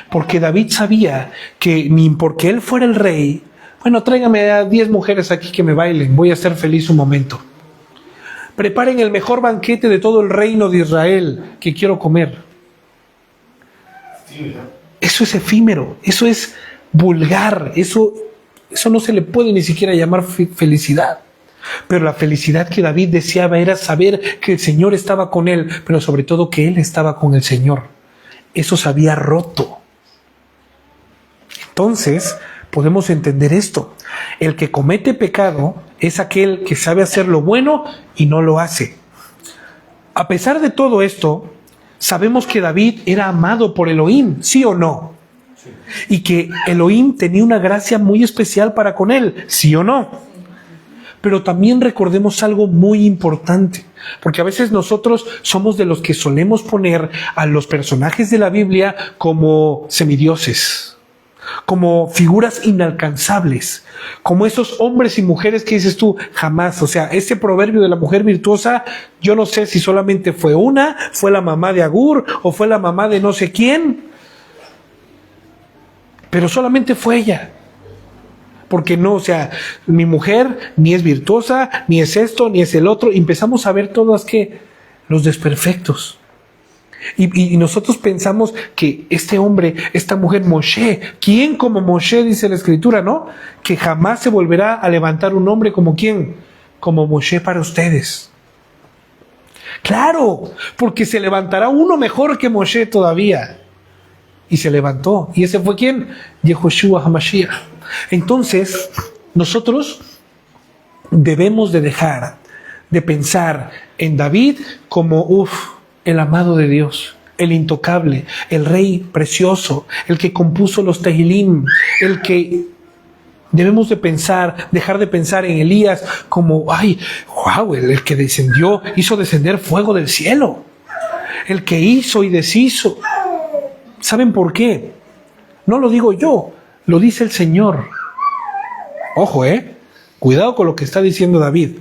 Porque David sabía que ni porque él fuera el rey, bueno, tráigame a 10 mujeres aquí que me bailen, voy a ser feliz un momento. Preparen el mejor banquete de todo el reino de Israel que quiero comer. Eso es efímero, eso es vulgar, eso no se le puede ni siquiera llamar felicidad. Pero la felicidad que David deseaba era saber que el Señor estaba con él, pero sobre todo que él estaba con el Señor. Eso se había roto. Entonces podemos entender esto: el que comete pecado es aquel que sabe hacer lo bueno y no lo hace. A pesar de todo esto, sabemos que David era amado por Elohim, ¿sí o no? Sí. Y que Elohim tenía una gracia muy especial para con él, ¿sí o no? Pero también recordemos algo muy importante, porque a veces nosotros somos de los que solemos poner a los personajes de la Biblia como semidioses. como figuras inalcanzables, como esos hombres y mujeres que dices tú, jamás. O sea, ese proverbio de la mujer virtuosa, yo no sé si solamente fue una, fue la mamá de Agur o fue la mamá de no sé quién, pero solamente fue ella. Porque no, o sea, mi mujer ni es virtuosa, ni es esto, ni es el otro. Y empezamos a ver todas que los desperfectos. Y nosotros pensamos que este hombre, esta mujer, Moshe, ¿quién como Moshe dice la Escritura, no? Que jamás se volverá a levantar un hombre como ¿quién? Como Moshe para ustedes. Claro, porque se levantará uno mejor que Moshe todavía. Y se levantó. ¿Y ese fue quién? Yehoshua HaMashiach. Entonces, nosotros debemos de dejar de pensar en David como, el amado de Dios, el intocable, el rey precioso, el que compuso los Tehilim, el que debemos de pensar, dejar de pensar en Elías como, el que descendió, hizo descender fuego del cielo, el que hizo y deshizo. ¿Saben por qué? No lo digo yo, lo dice el Señor. Ojo, cuidado con lo que está diciendo David.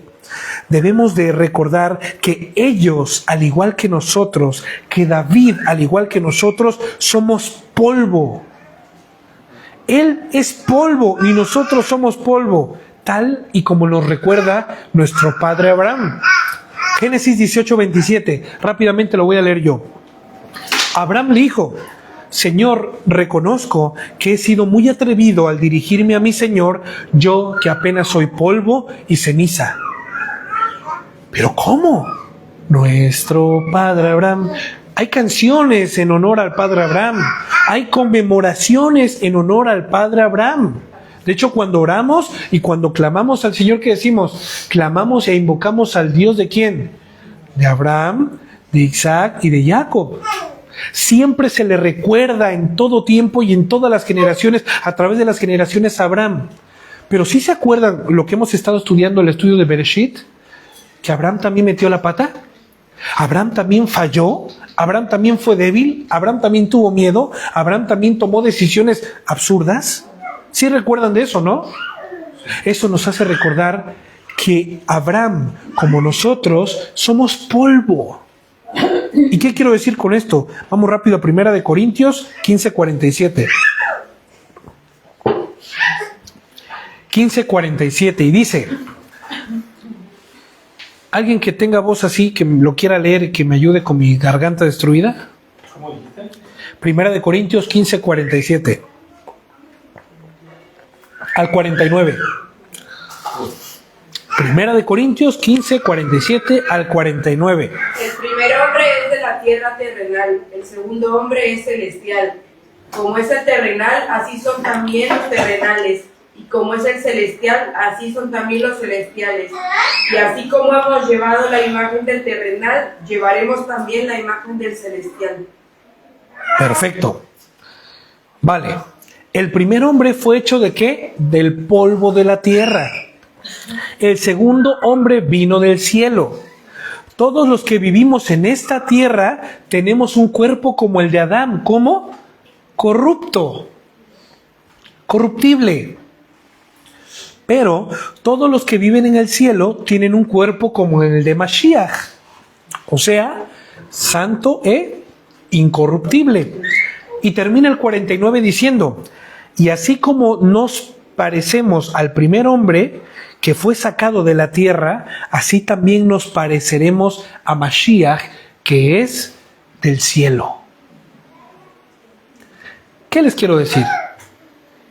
Debemos de recordar que ellos, al igual que nosotros, que David, al igual que nosotros, somos polvo. Él es polvo y nosotros somos polvo, tal y como nos recuerda nuestro padre Abraham. Génesis 18:27, rápidamente lo voy a leer yo. Abraham le dijo: Señor, reconozco que he sido muy atrevido al dirigirme a mi Señor, yo que apenas soy polvo y ceniza. ¿Pero cómo? Nuestro padre Abraham. Hay canciones en honor al padre Abraham. Hay conmemoraciones en honor al padre Abraham. De hecho, cuando oramos y cuando clamamos al Señor, ¿qué decimos? Clamamos e invocamos al Dios ¿de quién? De Abraham, de Isaac y de Jacob. Siempre se le recuerda en todo tiempo y en todas las generaciones, a través de las generaciones, a Abraham. Pero ¿sí se acuerdan lo que hemos estado estudiando, el estudio de Bereshit? Que Abraham también metió la pata, Abraham también falló, Abraham también fue débil, Abraham también tuvo miedo, Abraham también tomó decisiones absurdas. ¿Sí recuerdan de eso, no? Eso nos hace recordar que Abraham, como nosotros, somos polvo. ¿Y qué quiero decir con esto? Vamos rápido a 1 Corintios 15:47. 15:47 y dice... ¿Alguien que tenga voz así, que lo quiera leer y que me ayude con mi garganta destruida? ¿Cómo dijiste? 1 Corintios 15:47 al 49. 1 Corintios 15:47 al 49. El primer hombre es de la tierra terrenal, el segundo hombre es celestial. Como es el terrenal, así son también los terrenales. Y como es el celestial, así son también los celestiales. Y así como hemos llevado la imagen del terrenal, llevaremos también la imagen del celestial. Perfecto. Vale. El primer hombre fue hecho ¿de qué? Del polvo de la tierra. El segundo hombre vino del cielo. Todos los que vivimos en esta tierra tenemos un cuerpo como el de Adán. ¿Cómo? Corrupto. Corruptible. Pero todos los que viven en el cielo tienen un cuerpo como el de Mashiach, o sea, santo e incorruptible. Y termina el 49 diciendo: y así como nos parecemos al primer hombre que fue sacado de la tierra, así también nos pareceremos a Mashiach, que es del cielo. ¿Qué les quiero decir?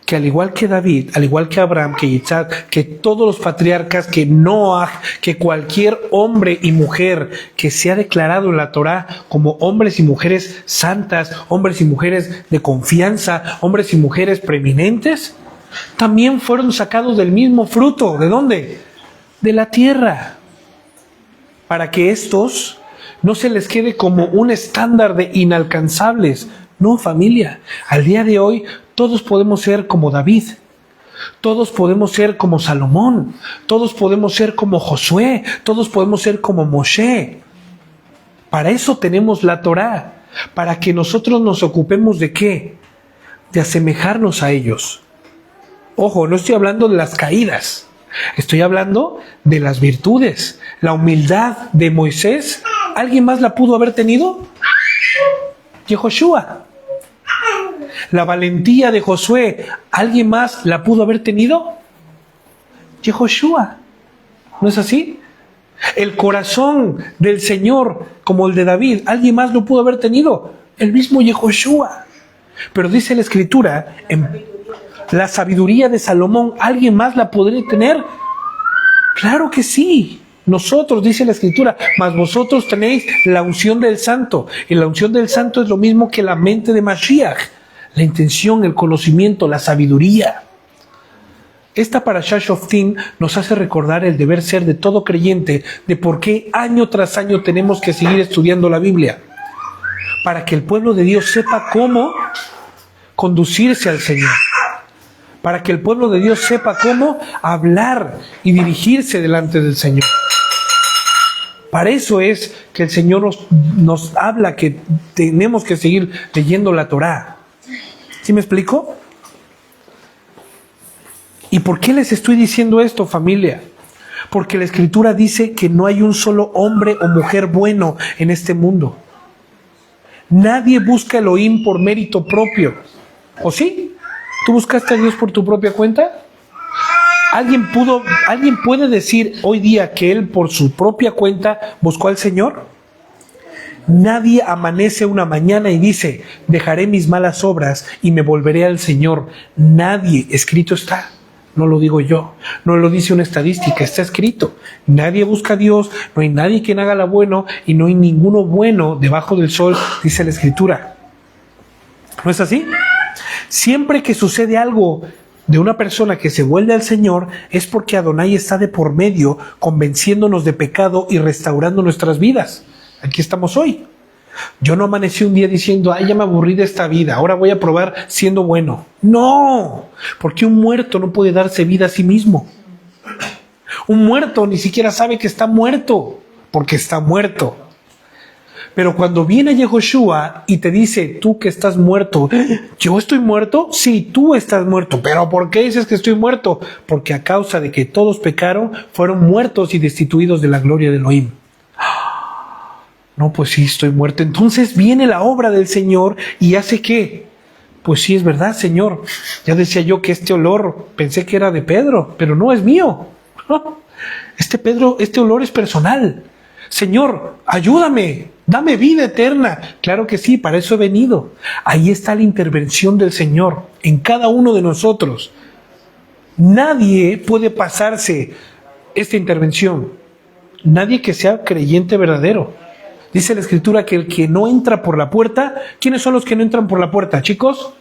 Que al igual que David, al igual que Abraham, que Isaac, que todos los patriarcas, que Noah, que cualquier hombre y mujer que se ha declarado en la Torá como hombres y mujeres santas, hombres y mujeres de confianza, hombres y mujeres preeminentes, también fueron sacados del mismo fruto. ¿De dónde? De la tierra. Para que estos no se les quede como un estándar de inalcanzables. No, familia, al día de hoy todos podemos ser como David, todos podemos ser como Salomón, todos podemos ser como Josué, todos podemos ser como Moshe. Para eso tenemos la Torá, para que nosotros nos ocupemos ¿de qué? de asemejarnos a ellos. Ojo, no estoy hablando de las caídas, estoy hablando de las virtudes. La humildad de Moisés, ¿alguien más la pudo haber tenido? Yehoshua. La valentía de Josué, ¿alguien más la pudo haber tenido? Yehoshua. ¿No es así? El corazón del Señor, como el de David, ¿alguien más lo pudo haber tenido? El mismo Yehoshua. Pero dice la Escritura, la sabiduría de Salomón, ¿alguien más la podría tener? Claro que sí. Nosotros, dice la Escritura, mas vosotros tenéis la unción del Santo. Y la unción del Santo es lo mismo que la mente de Mashiach. La intención, el conocimiento, la sabiduría. Esta Parashá Shoftim nos hace recordar el deber ser de todo creyente, de por qué año tras año tenemos que seguir estudiando la Biblia, para que el pueblo de Dios sepa cómo conducirse al Señor, para que el pueblo de Dios sepa cómo hablar y dirigirse delante del Señor. Para eso es que el Señor nos habla que tenemos que seguir leyendo la Torá. ¿Sí me explico? ¿Y por qué les estoy diciendo esto, familia? Porque la Escritura dice que no hay un solo hombre o mujer bueno en este mundo. Nadie busca Elohim por mérito propio. ¿O sí? ¿Tú buscaste a Dios por tu propia cuenta? ¿Alguien puede decir hoy día que él por su propia cuenta buscó al Señor? Nadie amanece una mañana y dice, dejaré mis malas obras y me volveré al Señor. Nadie, escrito está. No lo digo yo, no lo dice una estadística, está escrito. Nadie busca a Dios, no hay nadie quien haga lo bueno y no hay ninguno bueno debajo del sol, dice la Escritura. ¿No es así? Siempre que sucede algo de una persona que se vuelve al Señor, es porque Adonai está de por medio, convenciéndonos de pecado y restaurando nuestras vidas. Aquí estamos hoy. Yo no amanecí un día diciendo, ay, ya me aburrí de esta vida, ahora voy a probar siendo bueno. No, porque un muerto no puede darse vida a sí mismo. Un muerto ni siquiera sabe que está muerto, porque está muerto. Pero cuando viene Yehoshua y te dice, tú que estás muerto, ¿yo estoy muerto? Sí, tú estás muerto. ¿Pero por qué dices que estoy muerto? Porque a causa de que todos pecaron, fueron muertos y destituidos de la gloria de Elohim. No, pues sí, estoy muerto. Entonces viene la obra del Señor y hace ¿qué? Pues sí, es verdad, Señor. Ya decía yo que este olor, pensé que era de Pedro, pero no es mío. Este olor es personal. Señor, ayúdame, dame vida eterna. Claro que sí, para eso he venido. Ahí está la intervención del Señor en cada uno de nosotros. Nadie puede pasarse esta intervención. Nadie que sea creyente verdadero. Dice la Escritura que el que no entra por la puerta, ¿quiénes son los que no entran por la puerta, chicos?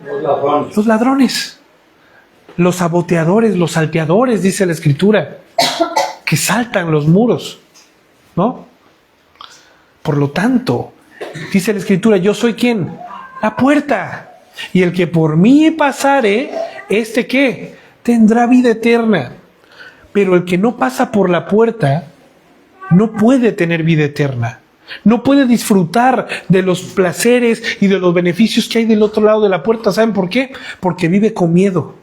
Los ladrones. Los ladrones, los saboteadores, los salteadores, dice la Escritura, que saltan los muros, ¿no? Por lo tanto, dice la Escritura, yo soy ¿quién? La puerta. Y el que por mí pasare, ¿qué? Tendrá vida eterna. Pero el que no pasa por la puerta, no puede tener vida eterna. No puede disfrutar de los placeres y de los beneficios que hay del otro lado de la puerta. ¿Saben por qué? Porque vive con miedo.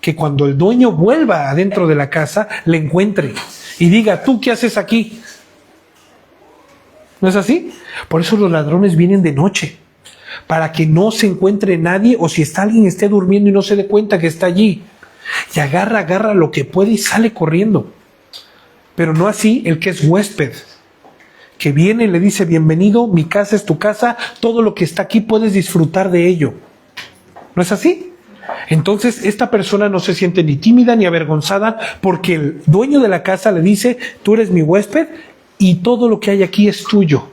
Que cuando el dueño vuelva adentro de la casa, le encuentre y diga, ¿tú qué haces aquí? ¿No es así? Por eso los ladrones vienen de noche. Para que no se encuentre nadie, o si está alguien esté durmiendo y no se dé cuenta que está allí. Y agarra lo que puede y sale corriendo. Pero no así el que es huésped, que viene y le dice, bienvenido, mi casa es tu casa, todo lo que está aquí puedes disfrutar de ello. ¿No es así? Entonces esta persona no se siente ni tímida ni avergonzada porque el dueño de la casa le dice, tú eres mi huésped y todo lo que hay aquí es tuyo.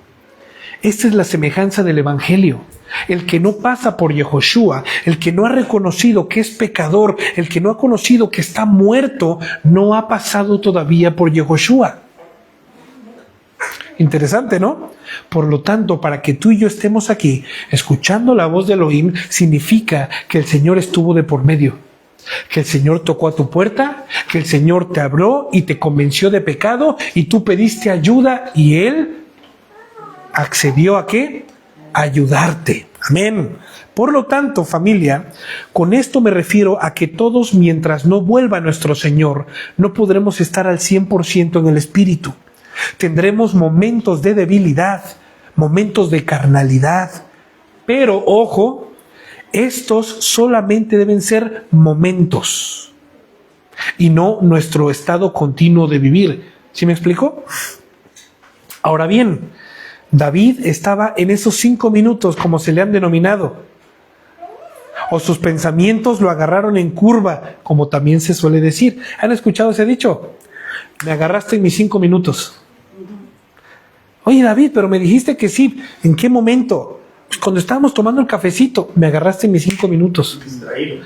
Esta es la semejanza del Evangelio. El que no pasa por Yehoshua, el que no ha reconocido que es pecador, el que no ha conocido que está muerto, no ha pasado todavía por Yehoshua. Interesante, ¿no? Por lo tanto, para que tú y yo estemos aquí, escuchando la voz de Elohim, significa que el Señor estuvo de por medio. Que el Señor tocó a tu puerta, que el Señor te habló y te convenció de pecado y tú pediste ayuda y Él accedió a ¿qué? A ayudarte. Amén. Por lo tanto, familia, con esto me refiero a que todos, mientras no vuelva nuestro Señor, no podremos estar al 100% en el Espíritu. Tendremos momentos de debilidad, momentos de carnalidad, pero ojo, estos solamente deben ser momentos y no nuestro estado continuo de vivir. ¿Sí me explico? Ahora bien, David estaba en esos 5 minutos, como se le han denominado, o sus pensamientos lo agarraron en curva, como también se suele decir. ¿Han escuchado ese dicho? Me agarraste en mis 5 minutos. Oye, David, pero me dijiste que sí. ¿En qué momento? Pues cuando estábamos tomando el cafecito, me agarraste en mis 5 minutos. Distraído.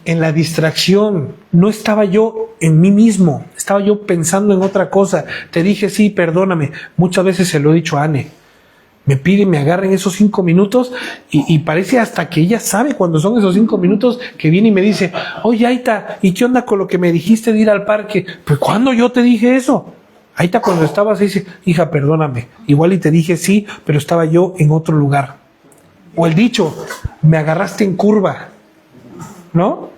En la distracción, no estaba yo en mí mismo, estaba yo pensando en otra cosa. Te dije sí, perdóname. Muchas veces se lo he dicho a Anne. Me pide, me agarra en esos 5 minutos y parece hasta que ella sabe cuando son esos 5 minutos que viene y me dice, oye, Aita, ¿y qué onda con lo que me dijiste de ir al parque? Pues ¿cuándo yo te dije eso? Aita, cuando estabas ahí, dice, hija, perdóname, igual y te dije sí, pero estaba yo en otro lugar. O el dicho, me agarraste en curva, ¿no?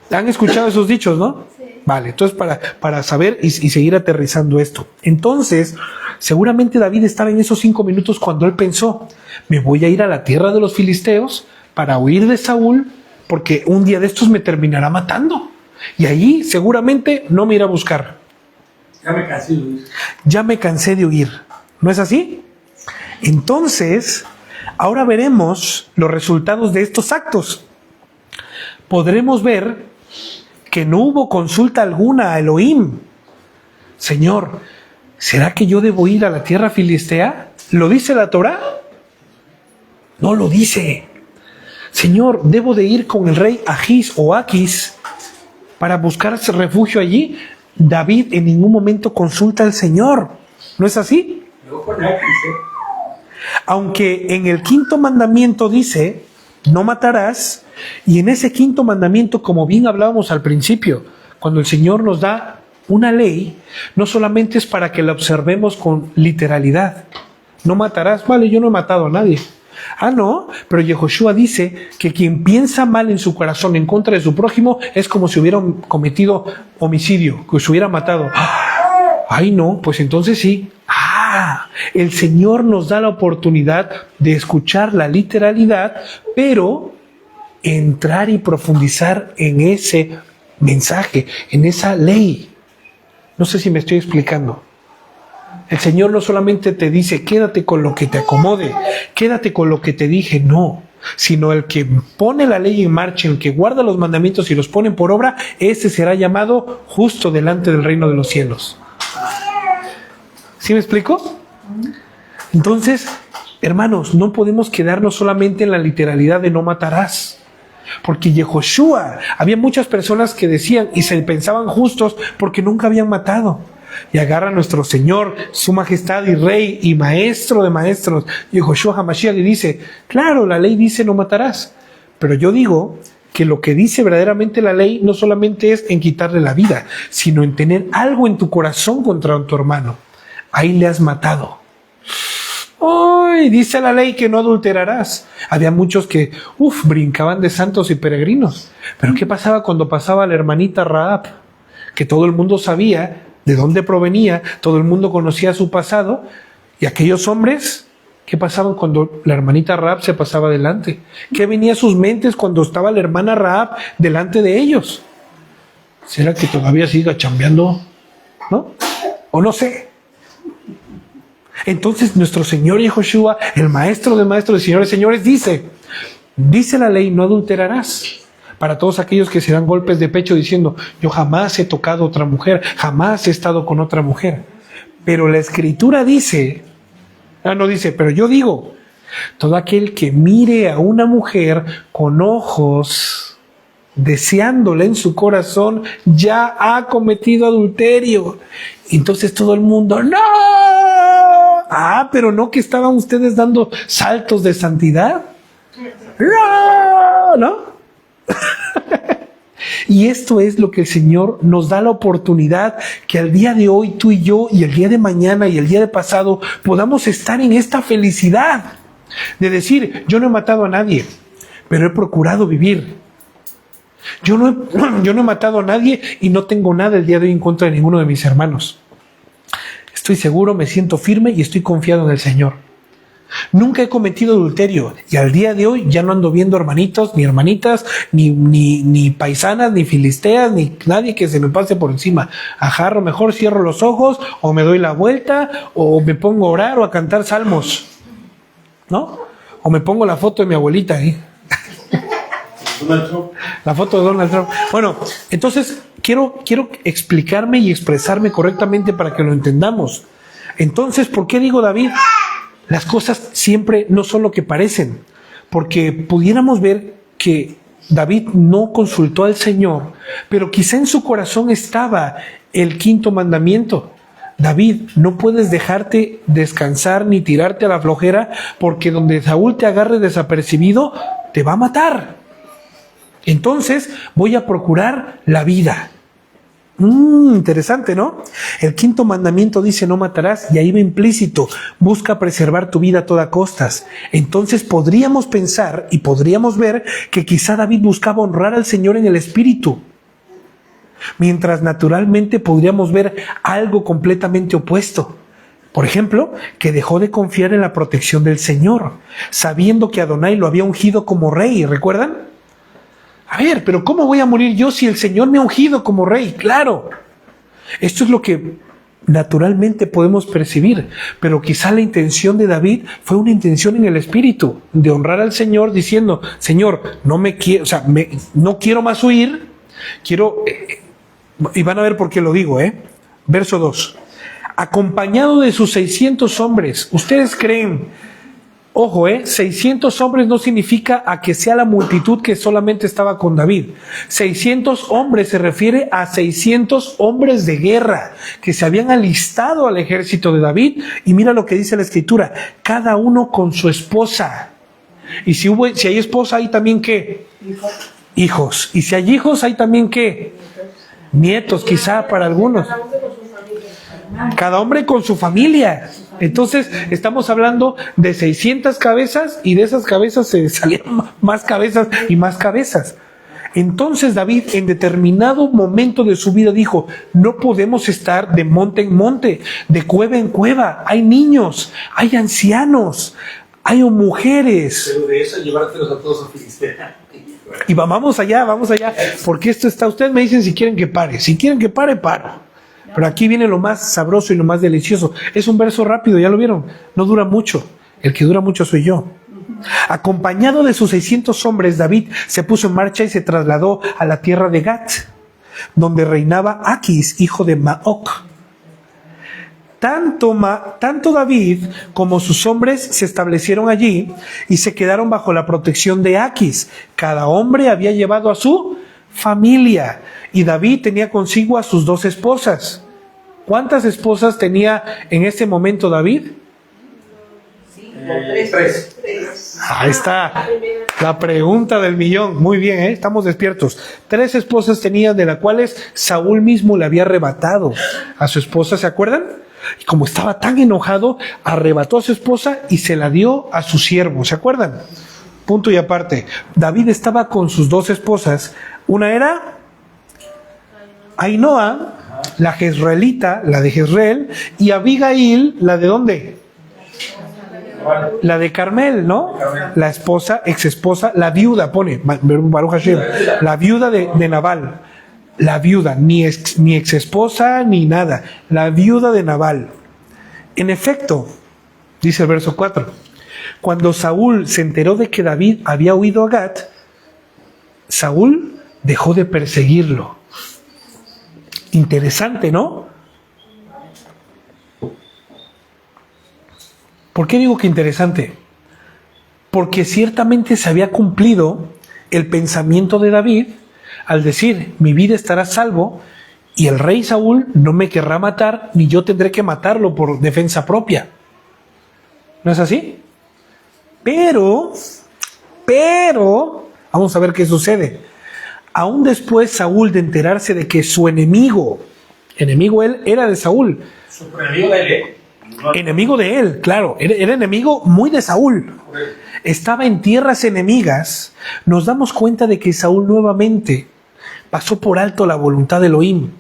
¿Han escuchado esos dichos, no? Sí. Vale, entonces para saber y seguir aterrizando esto. Entonces, seguramente David estaba en esos 5 minutos cuando él pensó, me voy a ir a la tierra de los filisteos para huir de Saúl, porque un día de estos me terminará matando. Y allí seguramente no me irá a buscar. Ya me cansé de huir. Ya me cansé de huir. ¿No es así? Entonces, ahora veremos los resultados de estos actos. Podremos ver que no hubo consulta alguna a Elohim. Señor, ¿será que yo debo ir a la tierra filistea? ¿Lo dice la Torá? No lo dice. Señor, ¿debo de ir con el rey Agis o Aquis para buscar refugio allí? David en ningún momento consulta al Señor. ¿No es así? Yo con Aquis, Aunque en el 5.º mandamiento dice, no matarás, y en ese 5.º mandamiento, como bien hablábamos al principio, cuando el Señor nos da una ley, no solamente es para que la observemos con literalidad. No matarás, vale, yo no he matado a nadie. Ah, no, pero Yehoshua dice que quien piensa mal en su corazón en contra de su prójimo es como si hubiera cometido homicidio, que se hubiera matado. Ay, no, pues entonces sí. El Señor nos da la oportunidad de escuchar la literalidad, pero entrar y profundizar en ese mensaje, en esa ley. No sé si me estoy explicando. El Señor no solamente te dice, quédate con lo que te acomode, quédate con lo que te dije, no. Sino el que pone la ley en marcha, el que guarda los mandamientos y los pone por obra, ese será llamado justo delante del reino de los cielos. ¿Sí me explico? Entonces, hermanos, no podemos quedarnos solamente en la literalidad de no matarás. Porque Yehoshua, había muchas personas que decían y se pensaban justos porque nunca habían matado. Y agarra a nuestro Señor, su majestad y rey y maestro de maestros, Yehoshua HaMashiach, y dice, claro, la ley dice no matarás. Pero yo digo que lo que dice verdaderamente la ley no solamente es en quitarle la vida, sino en tener algo en tu corazón contra tu hermano. Ahí le has matado. ¡Ay! Dice la ley que no adulterarás. Había muchos que, brincaban de santos y peregrinos. Pero ¿qué pasaba cuando pasaba la hermanita Rahab? Que todo el mundo sabía de dónde provenía, todo el mundo conocía su pasado. Y aquellos hombres, ¿qué pasaba cuando la hermanita Rahab se pasaba delante? ¿Qué venía a sus mentes cuando estaba la hermana Rahab delante de ellos? ¿Será que todavía siga chambeando? ¿No? O no sé. Entonces nuestro Señor Yehoshua, el maestro de maestros y señores señores, dice la ley, no adulterarás. Para todos aquellos que se dan golpes de pecho diciendo, yo jamás he tocado a otra mujer, jamás he estado con otra mujer. Pero la Escritura dice, no dice, pero yo digo, todo aquel que mire a una mujer con ojos deseándola en su corazón, ya ha cometido adulterio. Entonces todo el mundo, ¡no! Pero no que estaban ustedes dando saltos de santidad. ¿No? Y esto es lo que el Señor nos da la oportunidad, que al día de hoy tú y yo, y el día de mañana y el día de pasado, podamos estar en esta felicidad. De decir, yo no he matado a nadie, pero he procurado vivir. Yo no he matado a nadie y no tengo nada el día de hoy en contra de ninguno de mis hermanos. Estoy seguro, me siento firme y estoy confiado en el Señor. Nunca he cometido adulterio y al día de hoy ya no ando viendo hermanitos, ni hermanitas, ni paisanas, ni filisteas, ni nadie que se me pase por encima. Ajarro, mejor cierro los ojos o me doy la vuelta o me pongo a orar o a cantar salmos, ¿no? O me pongo la foto de mi abuelita ahí. La foto de Donald Trump. Bueno, entonces quiero explicarme y expresarme correctamente para que lo entendamos. Entonces, ¿por qué digo David? Las cosas siempre no son lo que parecen, porque pudiéramos ver que David no consultó al Señor, pero quizá en su corazón estaba el quinto mandamiento. David, no puedes dejarte descansar ni tirarte a la flojera, porque donde Saúl te agarre desapercibido, te va a matar. Entonces voy a procurar la vida. Interesante, ¿no? El quinto mandamiento dice no matarás y ahí va implícito, busca preservar tu vida a toda costas. Entonces podríamos pensar y podríamos ver que quizá David buscaba honrar al Señor en el espíritu, mientras naturalmente podríamos ver algo completamente opuesto. Por ejemplo, que dejó de confiar en la protección del Señor, sabiendo que Adonai lo había ungido como rey, ¿recuerdan? A ver, pero ¿cómo voy a morir yo si el Señor me ha ungido como rey? Claro, esto es lo que naturalmente podemos percibir, pero quizá la intención de David fue una intención en el espíritu, de honrar al Señor diciendo, Señor, no quiero más huir, quiero, y van a ver por qué lo digo, verso 2, acompañado de sus 600 hombres, ¿ustedes creen? Ojo, 600 hombres no significa a que sea la multitud que solamente estaba con David. 600 hombres se refiere a 600 hombres de guerra que se habían alistado al ejército de David. Y mira lo que dice la Escritura, cada uno con su esposa. Y si hay esposa, hay también ¿qué? Hijos. Y si hay hijos, hay también ¿qué? Nietos, quizá para algunos. Cada hombre con su familia. Entonces estamos hablando de 600 cabezas y de esas cabezas se salieron más cabezas y más cabezas. Entonces David en determinado momento de su vida dijo, no podemos estar de monte en monte, de cueva en cueva. Hay niños, hay ancianos, hay mujeres. Pero de eso llevártelos a todos a Filistea. Y vamos allá, porque esto está, ustedes me dicen si quieren que pare. Si quieren que pare, paro. Pero aquí viene lo más sabroso y lo más delicioso. Es un verso rápido, ¿ya lo vieron? No dura mucho. El que dura mucho soy yo. Acompañado de sus 600 hombres, David se puso en marcha y se trasladó a la tierra de Gat, donde reinaba Aquis, hijo de Maoc. Tanto David como sus hombres se establecieron allí y se quedaron bajo la protección de Aquis. Cada hombre había llevado a su familia y David tenía consigo a sus 2 esposas. ¿Cuántas esposas tenía en ese momento David? 3. Ahí está la pregunta del millón. Muy bien, estamos despiertos. 3 esposas tenía, de las cuales Saúl mismo le había arrebatado a su esposa, ¿se acuerdan? Y como estaba tan enojado, arrebató a su esposa y se la dio a su siervo, ¿se acuerdan? Punto y aparte. David estaba con sus 2 esposas. Una era Ainoa, la jezreelita, la de Jezreel, y Abigail, la de ¿dónde? La de Carmel, ¿no? La esposa, exesposa, la viuda, pone, Baruch Hashem, la viuda de Nabal. La viuda, ni exesposa ni nada, la viuda de Nabal. En efecto, dice el verso 4, cuando Saúl se enteró de que David había huido a Gat, Saúl dejó de perseguirlo. Interesante, ¿no? ¿Por qué digo que interesante? Porque ciertamente se había cumplido el pensamiento de David al decir, mi vida estará a salvo y el rey Saúl no me querrá matar, ni yo tendré que matarlo por defensa propia. ¿No es así? Pero, vamos a ver qué sucede. Aún después Saúl de enterarse de que su enemigo él era de Saúl. Su enemigo de él, Enemigo de él, claro. Era enemigo muy de Saúl. Estaba en tierras enemigas. Nos damos cuenta de que Saúl nuevamente pasó por alto la voluntad de Elohim.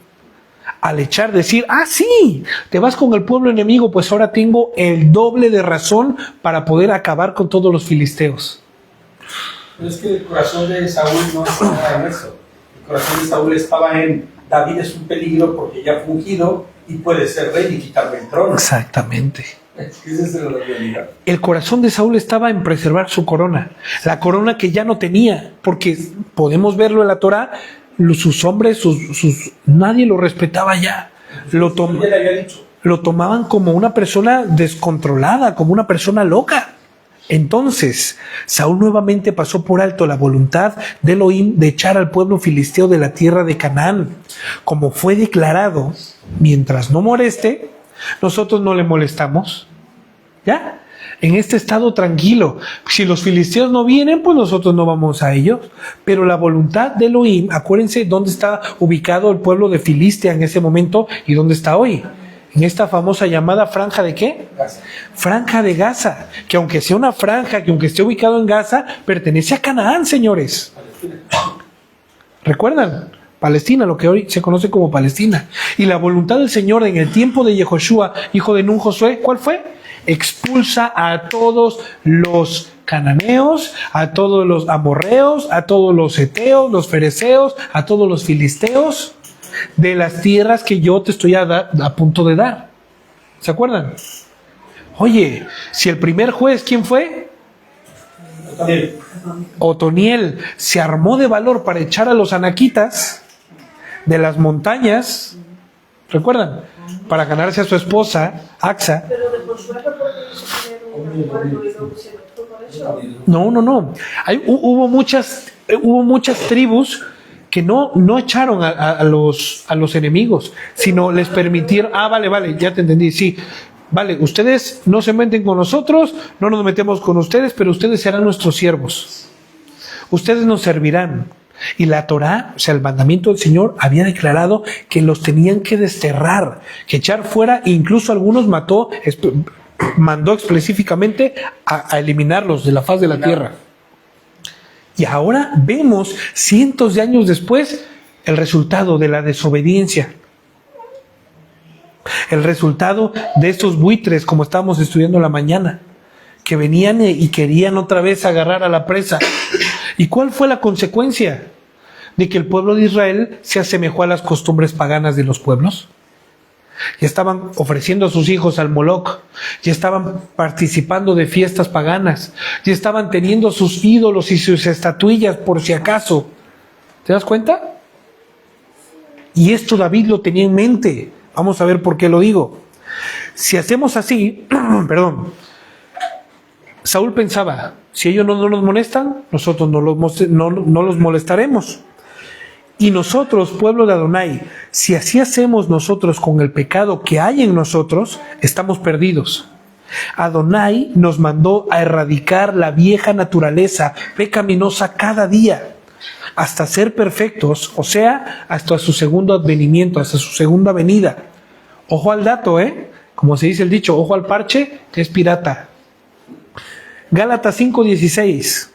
Al decir, sí, te vas con el pueblo enemigo, pues ahora tengo el doble de razón para poder acabar con todos los filisteos. Pero es que el corazón de Saúl no estaba en eso. El corazón de Saúl estaba en David es un peligro porque ya ha fungido y puede ser rey y quitarme el trono. Exactamente. Esa es la realidad. El corazón de Saúl estaba en preservar su corona, la corona que ya no tenía, porque podemos verlo en la Torá, sus hombres, nadie lo respetaba ya. Lo tomaban como una persona descontrolada, como una persona loca. Entonces, Saúl nuevamente pasó por alto la voluntad de Elohim de echar al pueblo filisteo de la tierra de Canaán. Como fue declarado, mientras no moleste, nosotros no le molestamos. ¿Ya? En este estado tranquilo. Si los filisteos no vienen, pues nosotros no vamos a ellos. Pero la voluntad de Elohim, acuérdense dónde está ubicado el pueblo de Filistea en ese momento y dónde está hoy. En esta famosa llamada franja de ¿qué? Gaza. Franja de Gaza, que aunque sea una franja, que aunque esté ubicado en Gaza, pertenece a Canaán, señores. ¿Recuerdan? Palestina, lo que hoy se conoce como Palestina. Y la voluntad del Señor en el tiempo de Yehoshua, hijo de Nun Josué, ¿cuál fue? Expulsa a todos los cananeos, a todos los amorreos, a todos los heteos, los fereceos, a todos los filisteos, de las tierras que yo te estoy a punto de dar. ¿Se acuerdan? Oye, si el primer juez, ¿quién fue? Otoniel se armó de valor para echar a los anaquitas de las montañas, ¿recuerdan? Para ganarse a su esposa, Axa. Pero de consuelo, porque hizo un acuerdo y luego se optó por eso. No. Hubo muchas tribus que no echaron a los enemigos, sino les permitieron, vale, ya te entendí, sí, vale, ustedes no se meten con nosotros, no nos metemos con ustedes, pero ustedes serán nuestros siervos, ustedes nos servirán. Y la Torá, o sea, el mandamiento del Señor había declarado que los tenían que desterrar, que echar fuera, e incluso algunos mandó específicamente a eliminarlos de la faz de la tierra. Y ahora vemos, cientos de años después, el resultado de la desobediencia. El resultado de estos buitres, como estábamos estudiando la mañana, que venían y querían otra vez agarrar a la presa. ¿Y cuál fue la consecuencia? De que el pueblo de Israel se asemejó a las costumbres paganas de los pueblos. Ya estaban ofreciendo a sus hijos al Moloch, ya estaban participando de fiestas paganas, ya estaban teniendo sus ídolos y sus estatuillas por si acaso. ¿Te das cuenta? Y esto David lo tenía en mente. Vamos a ver por qué lo digo. Si hacemos así, Saúl pensaba, si ellos no nos molestan, nosotros no los molestaremos. Y nosotros, pueblo de Adonai, si así hacemos nosotros con el pecado que hay en nosotros, estamos perdidos. Adonai nos mandó a erradicar la vieja naturaleza pecaminosa cada día, hasta ser perfectos, o sea, hasta su segundo advenimiento, hasta su segunda venida. Ojo al dato, como se dice el dicho, ojo al parche, que es pirata. Gálatas 5:16,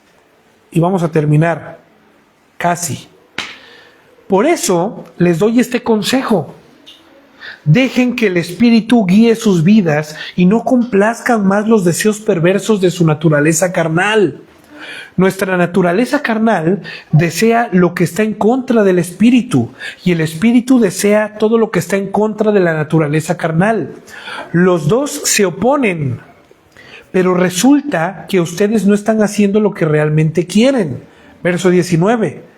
y vamos a terminar, casi. Por eso les doy este consejo: dejen que el Espíritu guíe sus vidas y no complazcan más los deseos perversos de su naturaleza carnal. Nuestra naturaleza carnal desea lo que está en contra del Espíritu, y el Espíritu desea todo lo que está en contra de la naturaleza carnal. Los dos se oponen, pero resulta que ustedes no están haciendo lo que realmente quieren. Verso 19.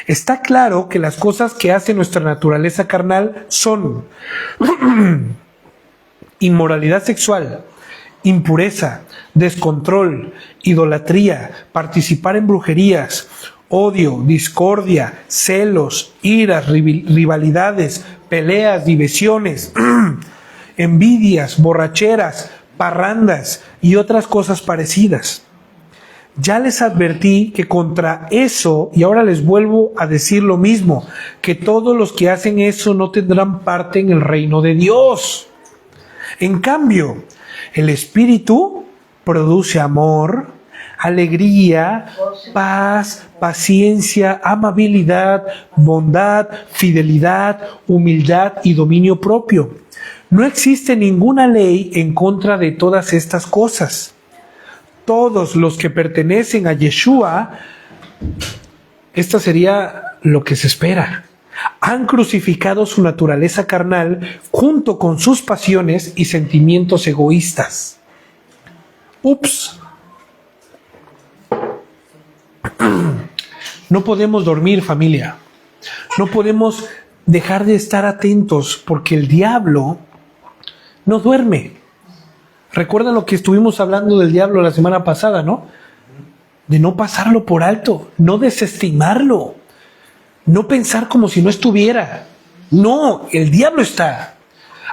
Está claro que las cosas que hace nuestra naturaleza carnal son inmoralidad sexual, impureza, descontrol, idolatría, participar en brujerías, odio, discordia, celos, iras, rivalidades, peleas, divisiones, envidias, borracheras, parrandas y otras cosas parecidas. Ya les advertí que contra eso, y ahora les vuelvo a decir lo mismo, que todos los que hacen eso no tendrán parte en el reino de Dios. En cambio, el Espíritu produce amor, alegría, paz, paciencia, amabilidad, bondad, fidelidad, humildad y dominio propio. No existe ninguna ley en contra de todas estas cosas. Todos los que pertenecen a Yeshua, esta sería lo que se espera, han crucificado su naturaleza carnal junto con sus pasiones y sentimientos egoístas. Ups. No podemos dormir, familia. No podemos dejar de estar atentos porque el diablo no duerme. ¿Recuerdan lo que estuvimos hablando del diablo la semana pasada, no? De no pasarlo por alto, no desestimarlo, no pensar como si no estuviera. No, el diablo está.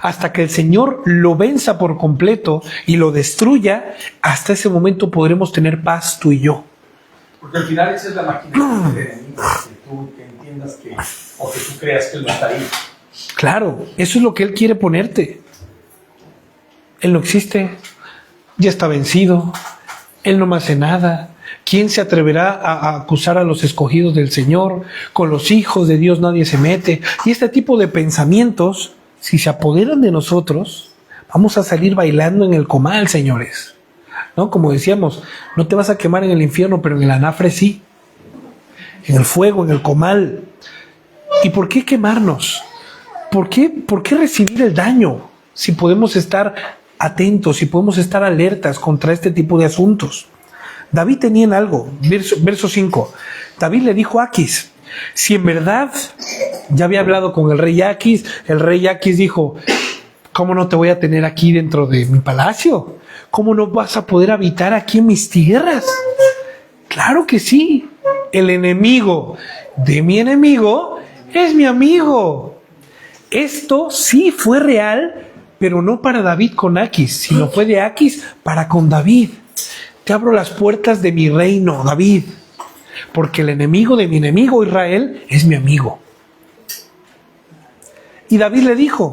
Hasta que el Señor lo venza por completo y lo destruya, hasta ese momento podremos tener paz tú y yo. Porque al final esa es la máquina del enemigo, que tú entiendas que, o que tú creas que él no está ahí. Claro, eso es lo que Él quiere ponerte. Él no existe, ya está vencido, Él no me hace nada. ¿Quién se atreverá a acusar a los escogidos del Señor? Con los hijos de Dios nadie se mete. Y este tipo de pensamientos, si se apoderan de nosotros, vamos a salir bailando en el comal, señores. ¿No? Como decíamos, no te vas a quemar en el infierno, pero en el anafre sí. En el fuego, en el comal. ¿Y por qué quemarnos? ¿Por qué recibir el daño si podemos estar atentos, si podemos estar alertas contra este tipo de asuntos? David tenía en algo, verso 5. David le dijo a Aquis, si en verdad ya había hablado con el rey Aquis dijo, ¿cómo no te voy a tener aquí dentro de mi palacio? ¿Cómo no vas a poder habitar aquí en mis tierras? Claro que sí. El enemigo de mi enemigo es mi amigo. Esto sí fue real, pero no para David con Aquis, sino fue de Aquis para con David. Te abro las puertas de mi reino, David, porque el enemigo de mi enemigo, Israel, es mi amigo. Y David le dijo,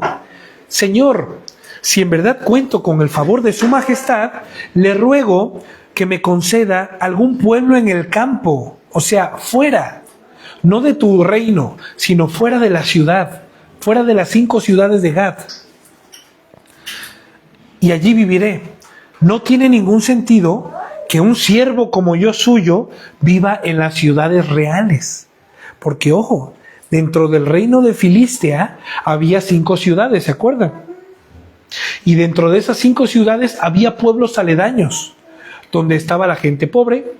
Señor, si en verdad cuento con el favor de su majestad, le ruego que me conceda algún pueblo en el campo, o sea, fuera, no de tu reino, sino fuera de la ciudad, fuera de las 5 ciudades de Gad. Y allí viviré. No tiene ningún sentido que un siervo como yo suyo viva en las ciudades reales. Porque, ojo, dentro del reino de Filistea había 5 ciudades, ¿se acuerdan? Y dentro de esas 5 ciudades había pueblos aledaños, donde estaba la gente pobre,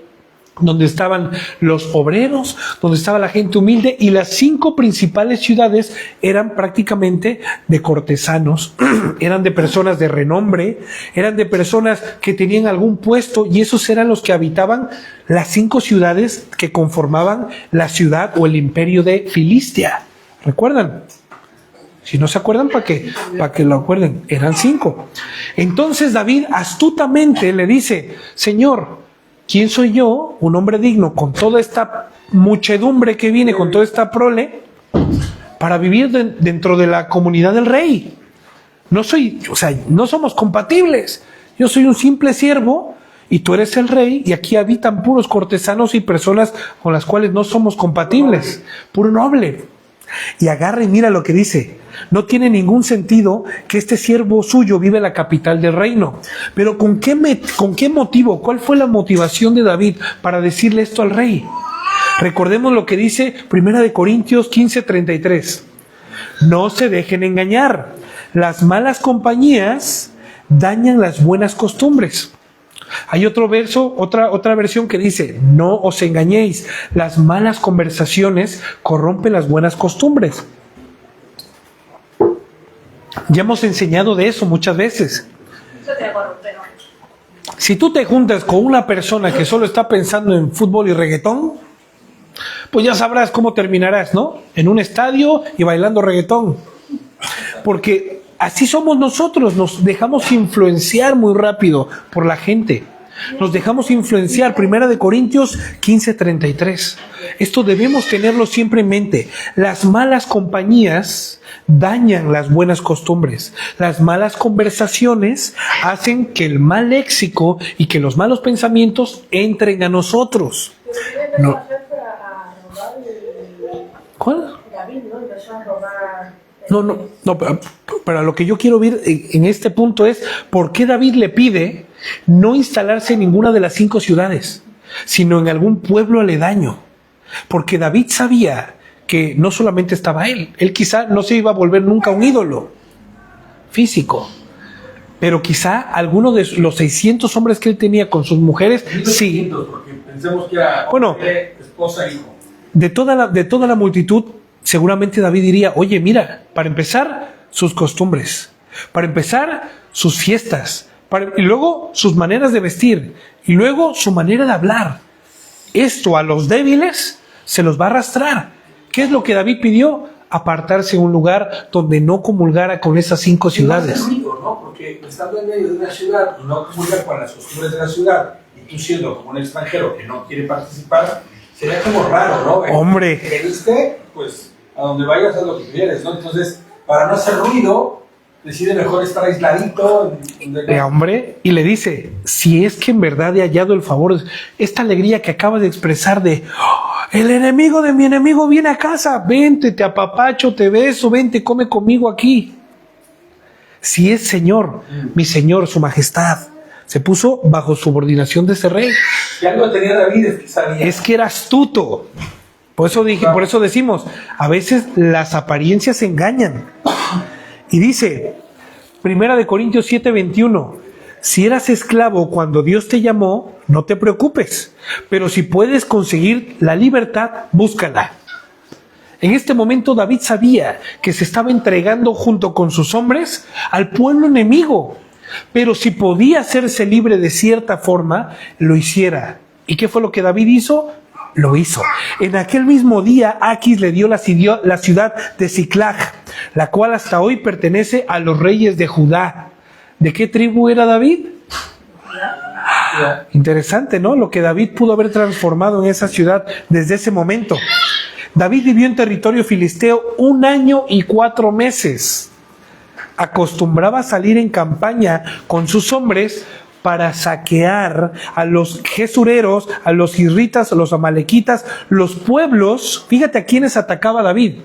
donde estaban los obreros, donde estaba la gente humilde, y las 5 principales ciudades eran prácticamente de cortesanos, eran de personas de renombre, eran de personas que tenían algún puesto, y esos eran los que habitaban las 5 ciudades que conformaban la ciudad o el imperio de Filistea. ¿Recuerdan? Si no se acuerdan, para que lo acuerden, eran 5. Entonces David astutamente le dice, Señor, ¿quién soy yo, un hombre digno, con toda esta muchedumbre que viene, con toda esta prole, para vivir dentro de la comunidad del rey? No somos compatibles. Yo soy un simple siervo y tú eres el rey, y aquí habitan puros cortesanos y personas con las cuales no somos compatibles, puro noble. Y agarra y mira lo que dice. No tiene ningún sentido que este siervo suyo vive en la capital del reino. Pero ¿con qué motivo? ¿Cuál fue la motivación de David para decirle esto al rey? Recordemos lo que dice 1 Corintios 15:33. No se dejen engañar. Las malas compañías dañan las buenas costumbres. Hay otro verso, otra versión que dice, no os engañéis, las malas conversaciones corrompen las buenas costumbres. Ya hemos enseñado de eso muchas veces. Si tú te juntas con una persona que solo está pensando en fútbol y reggaetón, pues ya sabrás cómo terminarás, ¿no? En un estadio y bailando reggaetón. Porque así somos nosotros, nos dejamos influenciar muy rápido por la gente. Nos dejamos influenciar. 1 Corintios 15:33. Esto debemos tenerlo siempre en mente. Las malas compañías dañan las buenas costumbres. Las malas conversaciones hacen que el mal léxico y que los malos pensamientos entren a nosotros. Pero No. empezó a hacer a robar ¿Cuál? David, ¿no? Empezó a robar. No, pero lo que yo quiero ver en este punto es por qué David le pide no instalarse en ninguna de las 5 ciudades, sino en algún pueblo aledaño. Porque David sabía que no solamente estaba él quizá no se iba a volver nunca un ídolo físico, pero quizá alguno de los 600 hombres que él tenía con sus mujeres, sí. Porque pensemos que era Bueno, esposa e hijo. De toda la multitud, seguramente David diría, oye, mira, para empezar, sus costumbres, para empezar, sus fiestas, y luego sus maneras de vestir, y luego su manera de hablar. Esto a los débiles se los va a arrastrar. ¿Qué es lo que David pidió? Apartarse en un lugar donde no comulgara con esas 5 ciudades. Es ruido, ¿no? Porque estando en medio de una ciudad y no comulgar con las costumbres de la ciudad, y tú siendo como un extranjero que no quiere participar, sería como raro, ¿no? Hombre. Que veniste, pues a donde vayas haz lo que quieres, ¿no? Entonces, para no hacer ruido, decide mejor estar aisladito. Hombre, y le dice, si es que en verdad he hallado el favor, esta alegría que acaba de expresar de, "Oh, el enemigo de mi enemigo viene a casa, vente, te apapacho, te beso, vente, come conmigo aquí. Si es Señor, mi Señor, su majestad, se puso bajo subordinación de ese rey. Si algo tenía David es que sabía. Es que era astuto. Por eso decimos, a veces las apariencias engañan. Y dice, 1 Corintios 7:21, si eras esclavo cuando Dios te llamó, no te preocupes, pero si puedes conseguir la libertad, búscala. En este momento David sabía que se estaba entregando junto con sus hombres al pueblo enemigo, pero si podía hacerse libre de cierta forma, lo hiciera. ¿Y qué fue lo que David hizo? Lo hizo. En aquel mismo día, Aquis le dio la ciudad de Siclag, la cual hasta hoy pertenece a los reyes de Judá. ¿De qué tribu era David? Interesante, ¿no? Lo que David pudo haber transformado en esa ciudad desde ese momento. David vivió en territorio filisteo 1 año y 4 meses. Acostumbraba a salir en campaña con sus hombres para saquear a los gesureros, a los hirritas, a los amalequitas, los pueblos. Fíjate a quiénes atacaba David.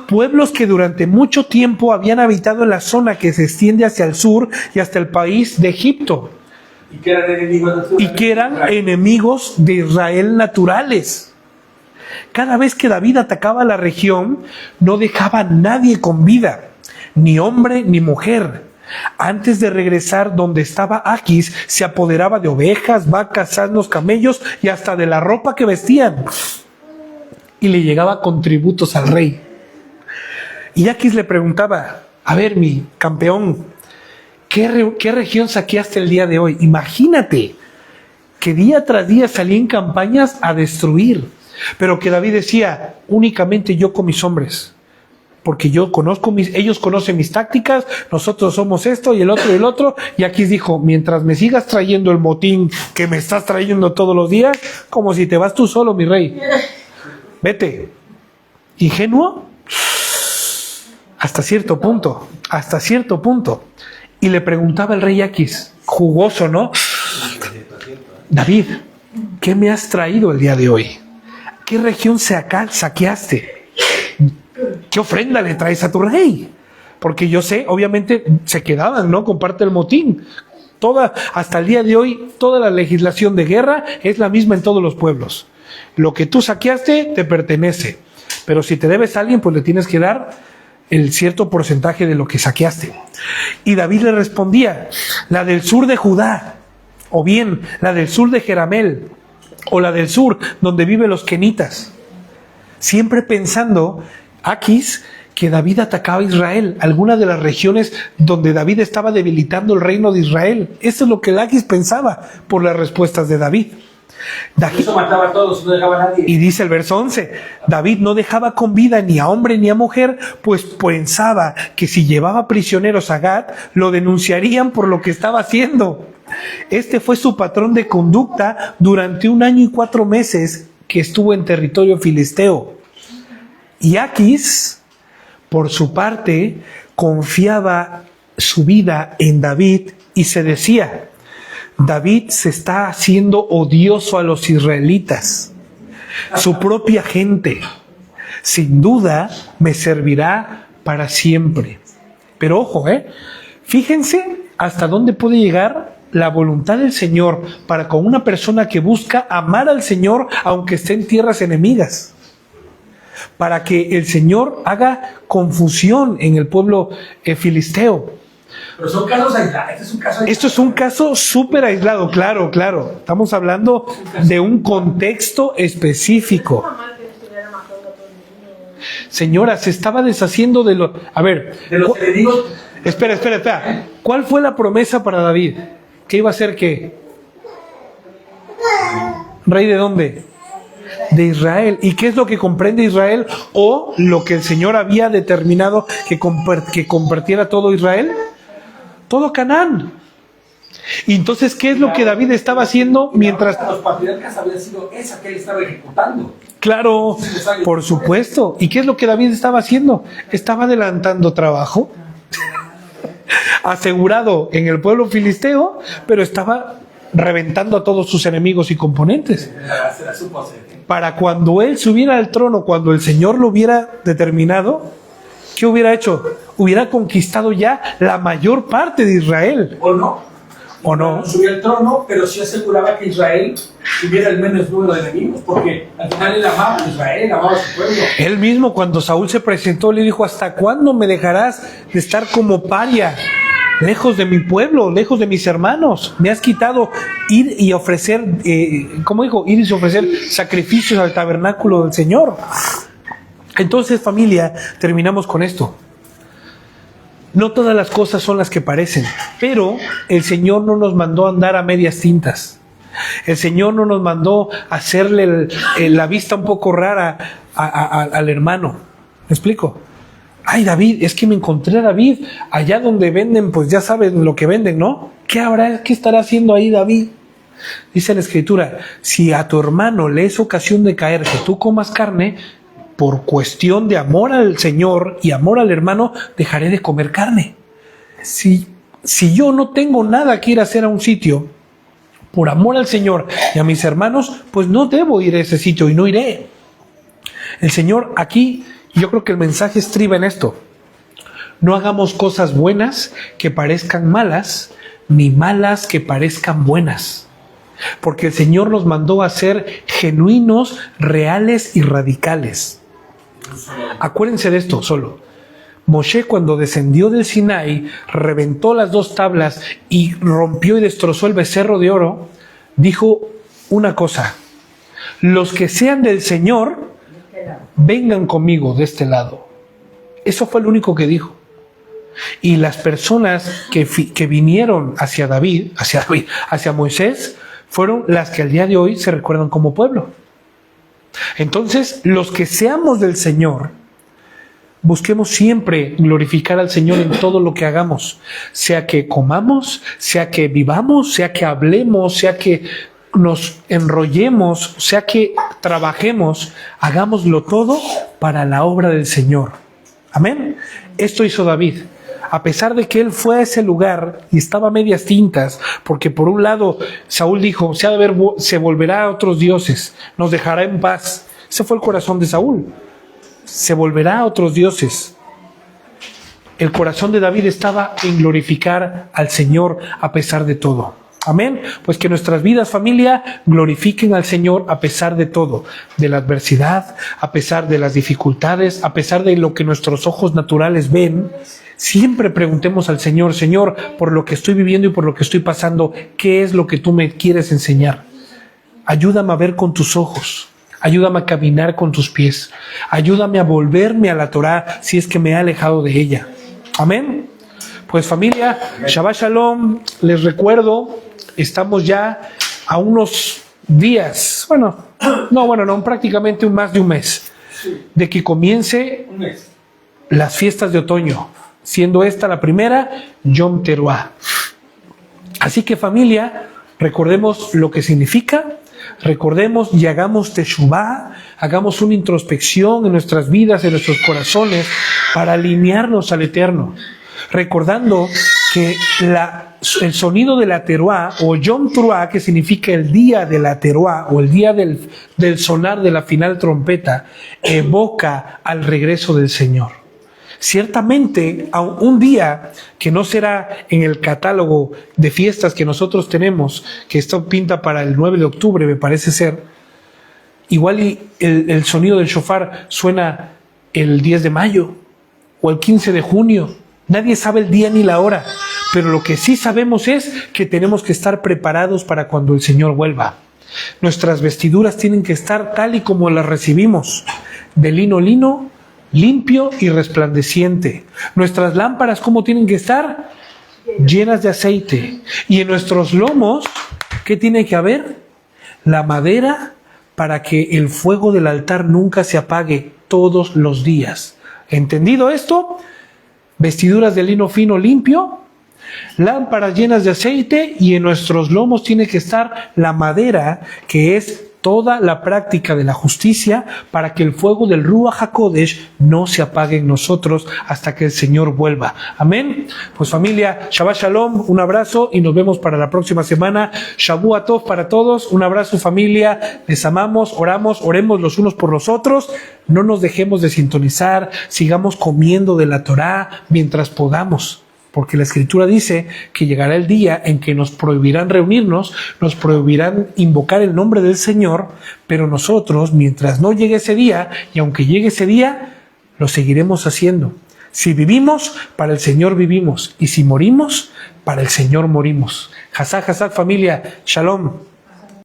Pueblos que durante mucho tiempo habían habitado en la zona que se extiende hacia el sur y hasta el país de Egipto. Y que eran enemigos de Israel naturales. Cada vez que David atacaba la región, no dejaba a nadie con vida, ni hombre ni mujer. Antes de regresar donde estaba Aquis, se apoderaba de ovejas, vacas, asnos, camellos y hasta de la ropa que vestían. Y le llegaba con tributos al rey. Y Aquis le preguntaba, a ver, mi campeón, ¿qué región saqueaste el día de hoy? Imagínate que día tras día salía en campañas a destruir, pero que David decía, únicamente yo con mis hombres. Porque yo conozco ellos conocen mis tácticas, nosotros somos esto y el otro, y aquí dijo, mientras me sigas trayendo el motín que me estás trayendo todos los días, como si te vas tú solo, mi rey. Vete. ¿Ingenuo? Hasta cierto punto. Y le preguntaba el rey Aquis, jugoso, ¿no? David, ¿qué me has traído el día de hoy? ¿Qué región saqueaste? ¿Qué ofrenda le traes a tu rey? Porque yo sé, obviamente, se quedaban, ¿no? Con parte del motín. Hasta el día de hoy, toda la legislación de guerra es la misma en todos los pueblos. Lo que tú saqueaste te pertenece. Pero si te debes a alguien, pues le tienes que dar el cierto porcentaje de lo que saqueaste. Y David le respondía, la del sur de Judá, o bien la del sur de Jeramel, o la del sur, donde viven los kenitas. Siempre pensando Aquis que David atacaba a Israel, alguna de las regiones donde David estaba debilitando el reino de Israel. Eso es lo que Aquis pensaba por las respuestas de David. Eso mataba a todos, no dejaba a nadie. Y dice el verso 11, David no dejaba con vida ni a hombre ni a mujer, pues pensaba que si llevaba prisioneros a Gad, lo denunciarían por lo que estaba haciendo. Este fue su patrón de conducta durante 1 año y 4 meses que estuvo en territorio filisteo. Y Aquis, por su parte, confiaba su vida en David y se decía: David se está haciendo odioso a los israelitas, su propia gente. Sin duda me servirá para siempre. Pero ojo, fíjense hasta dónde puede llegar la voluntad del Señor para con una persona que busca amar al Señor aunque esté en tierras enemigas. Para que el Señor haga confusión en el pueblo filisteo. Pero son casos aislados. Este es un caso aislado. Esto es un caso súper aislado, claro. Estamos hablando de un contexto específico. Normal que estuviera matando a todo el mundo. Señora, se estaba deshaciendo de los... A ver, De los enemigos. espera. ¿Cuál fue la promesa para David? ¿Qué iba a ser qué? ¿Rey de dónde? De Israel. ¿Y qué es lo que comprende Israel? ¿O lo que el Señor había determinado que compartiera todo Israel? Todo Canaán. Y entonces, ¿qué es lo que David estaba haciendo mientras... Los patriarcas habían sido esa que él estaba ejecutando. Claro, por supuesto. ¿Y qué es lo que David estaba haciendo? Estaba adelantando trabajo asegurado en el pueblo filisteo, pero estaba reventando a todos sus enemigos y componentes. Se la supo hacer. Para cuando él subiera al trono, cuando el Señor lo hubiera determinado, ¿qué hubiera hecho? Hubiera conquistado ya la mayor parte de Israel. ¿O no? ¿O no? No subía al trono, pero sí aseguraba que Israel tuviera el menos número de enemigos, porque al final él amaba a Israel, amaba a su pueblo. Él mismo, cuando Saúl se presentó, le dijo: ¿hasta cuándo me dejarás de estar como paria, lejos de mi pueblo, lejos de mis hermanos? Me has quitado ir y ofrecer, ¿cómo dijo? Ir y ofrecer sacrificios al tabernáculo del Señor. Entonces, familia, terminamos con esto. No todas las cosas son las que parecen, pero el Señor no nos mandó a andar a medias tintas. El Señor no nos mandó a hacerle la vista un poco rara al hermano. ¿Me explico? Ay, David, es que me encontré a David allá donde venden, pues ya saben lo que venden, ¿no? ¿Qué estará haciendo ahí David? Dice la Escritura: si a tu hermano le es ocasión de caer que tú comas carne, por cuestión de amor al Señor y amor al hermano, dejaré de comer carne. Si yo no tengo nada que ir a hacer a un sitio, por amor al Señor y a mis hermanos, pues no debo ir a ese sitio y no iré. El Señor aquí, yo creo que el mensaje estriba en esto: no hagamos cosas buenas que parezcan malas, ni malas que parezcan buenas. Porque el Señor nos mandó a ser genuinos, reales y radicales. Acuérdense de esto solo. Moshe, cuando descendió del Sinaí, reventó las 2 tablas y rompió y destrozó el becerro de oro, dijo una cosa: los que sean del Señor, vengan conmigo de este lado. Eso fue lo único que dijo. Y las personas que vinieron hacia Moisés, fueron las que al día de hoy se recuerdan como pueblo. Entonces, los que seamos del Señor, busquemos siempre glorificar al Señor en todo lo que hagamos, sea que comamos, sea que vivamos, sea que hablemos, sea que nos enrollemos, sea que trabajemos, hagámoslo todo para la obra del Señor. Amén. Esto hizo David. A pesar de que él fue a ese lugar y estaba a medias tintas, porque por un lado Saúl dijo: se volverá a otros dioses, nos dejará en paz. Ese fue el corazón de Saúl. Se volverá a otros dioses. El corazón de David estaba en glorificar al Señor a pesar de todo. Amén. Pues que nuestras vidas, familia, glorifiquen al Señor a pesar de todo, de la adversidad, a pesar de las dificultades, a pesar de lo que nuestros ojos naturales ven. Siempre preguntemos al Señor: Señor, por lo que estoy viviendo y por lo que estoy pasando, ¿qué es lo que tú me quieres enseñar? Ayúdame a ver con tus ojos. Ayúdame a caminar con tus pies. Ayúdame a volverme a la Torá si es que me he alejado de ella. Amén. Pues familia, Shabbat Shalom. Les recuerdo, estamos ya a unos días, prácticamente más de un mes, de que comience las fiestas de otoño, siendo esta la primera, Yom Teruah. Así que familia, recordemos lo que significa, recordemos y hagamos teshuvá, hagamos una introspección en nuestras vidas, en nuestros corazones, para alinearnos al Eterno, recordando que el sonido de la teruá, o Yom Teruá, que significa el día de la teruá, o el día del sonar de la final trompeta, evoca al regreso del Señor. Ciertamente, un día que no será en el catálogo de fiestas que nosotros tenemos, que esto pinta para el 9 de octubre, me parece ser, igual y el sonido del shofar suena el 10 de mayo o el 15 de junio. Nadie sabe el día ni la hora, pero lo que sí sabemos es que tenemos que estar preparados para cuando el Señor vuelva. Nuestras vestiduras tienen que estar tal y como las recibimos, de lino limpio y resplandeciente. Nuestras lámparas, ¿cómo tienen que estar? Llenas de aceite. Y en nuestros lomos, ¿qué tiene que haber? La madera para que el fuego del altar nunca se apague todos los días. ¿Entendido esto? Vestiduras de lino fino limpio, lámparas llenas de aceite, y en nuestros lomos tiene que estar la madera, que es toda la práctica de la justicia, para que el fuego del Ruach HaKodesh no se apague en nosotros hasta que el Señor vuelva. Amén. Pues familia, Shabbat Shalom, un abrazo y nos vemos para la próxima semana. Shavua Tov para todos, un abrazo familia, les amamos, oremos los unos por los otros, no nos dejemos de sintonizar, sigamos comiendo de la Torá mientras podamos. Porque la Escritura dice que llegará el día en que nos prohibirán reunirnos, nos prohibirán invocar el nombre del Señor, pero nosotros, mientras no llegue ese día, y aunque llegue ese día, lo seguiremos haciendo. Si vivimos, para el Señor vivimos, y si morimos, para el Señor morimos. Hazak, Hazak familia, Shalom.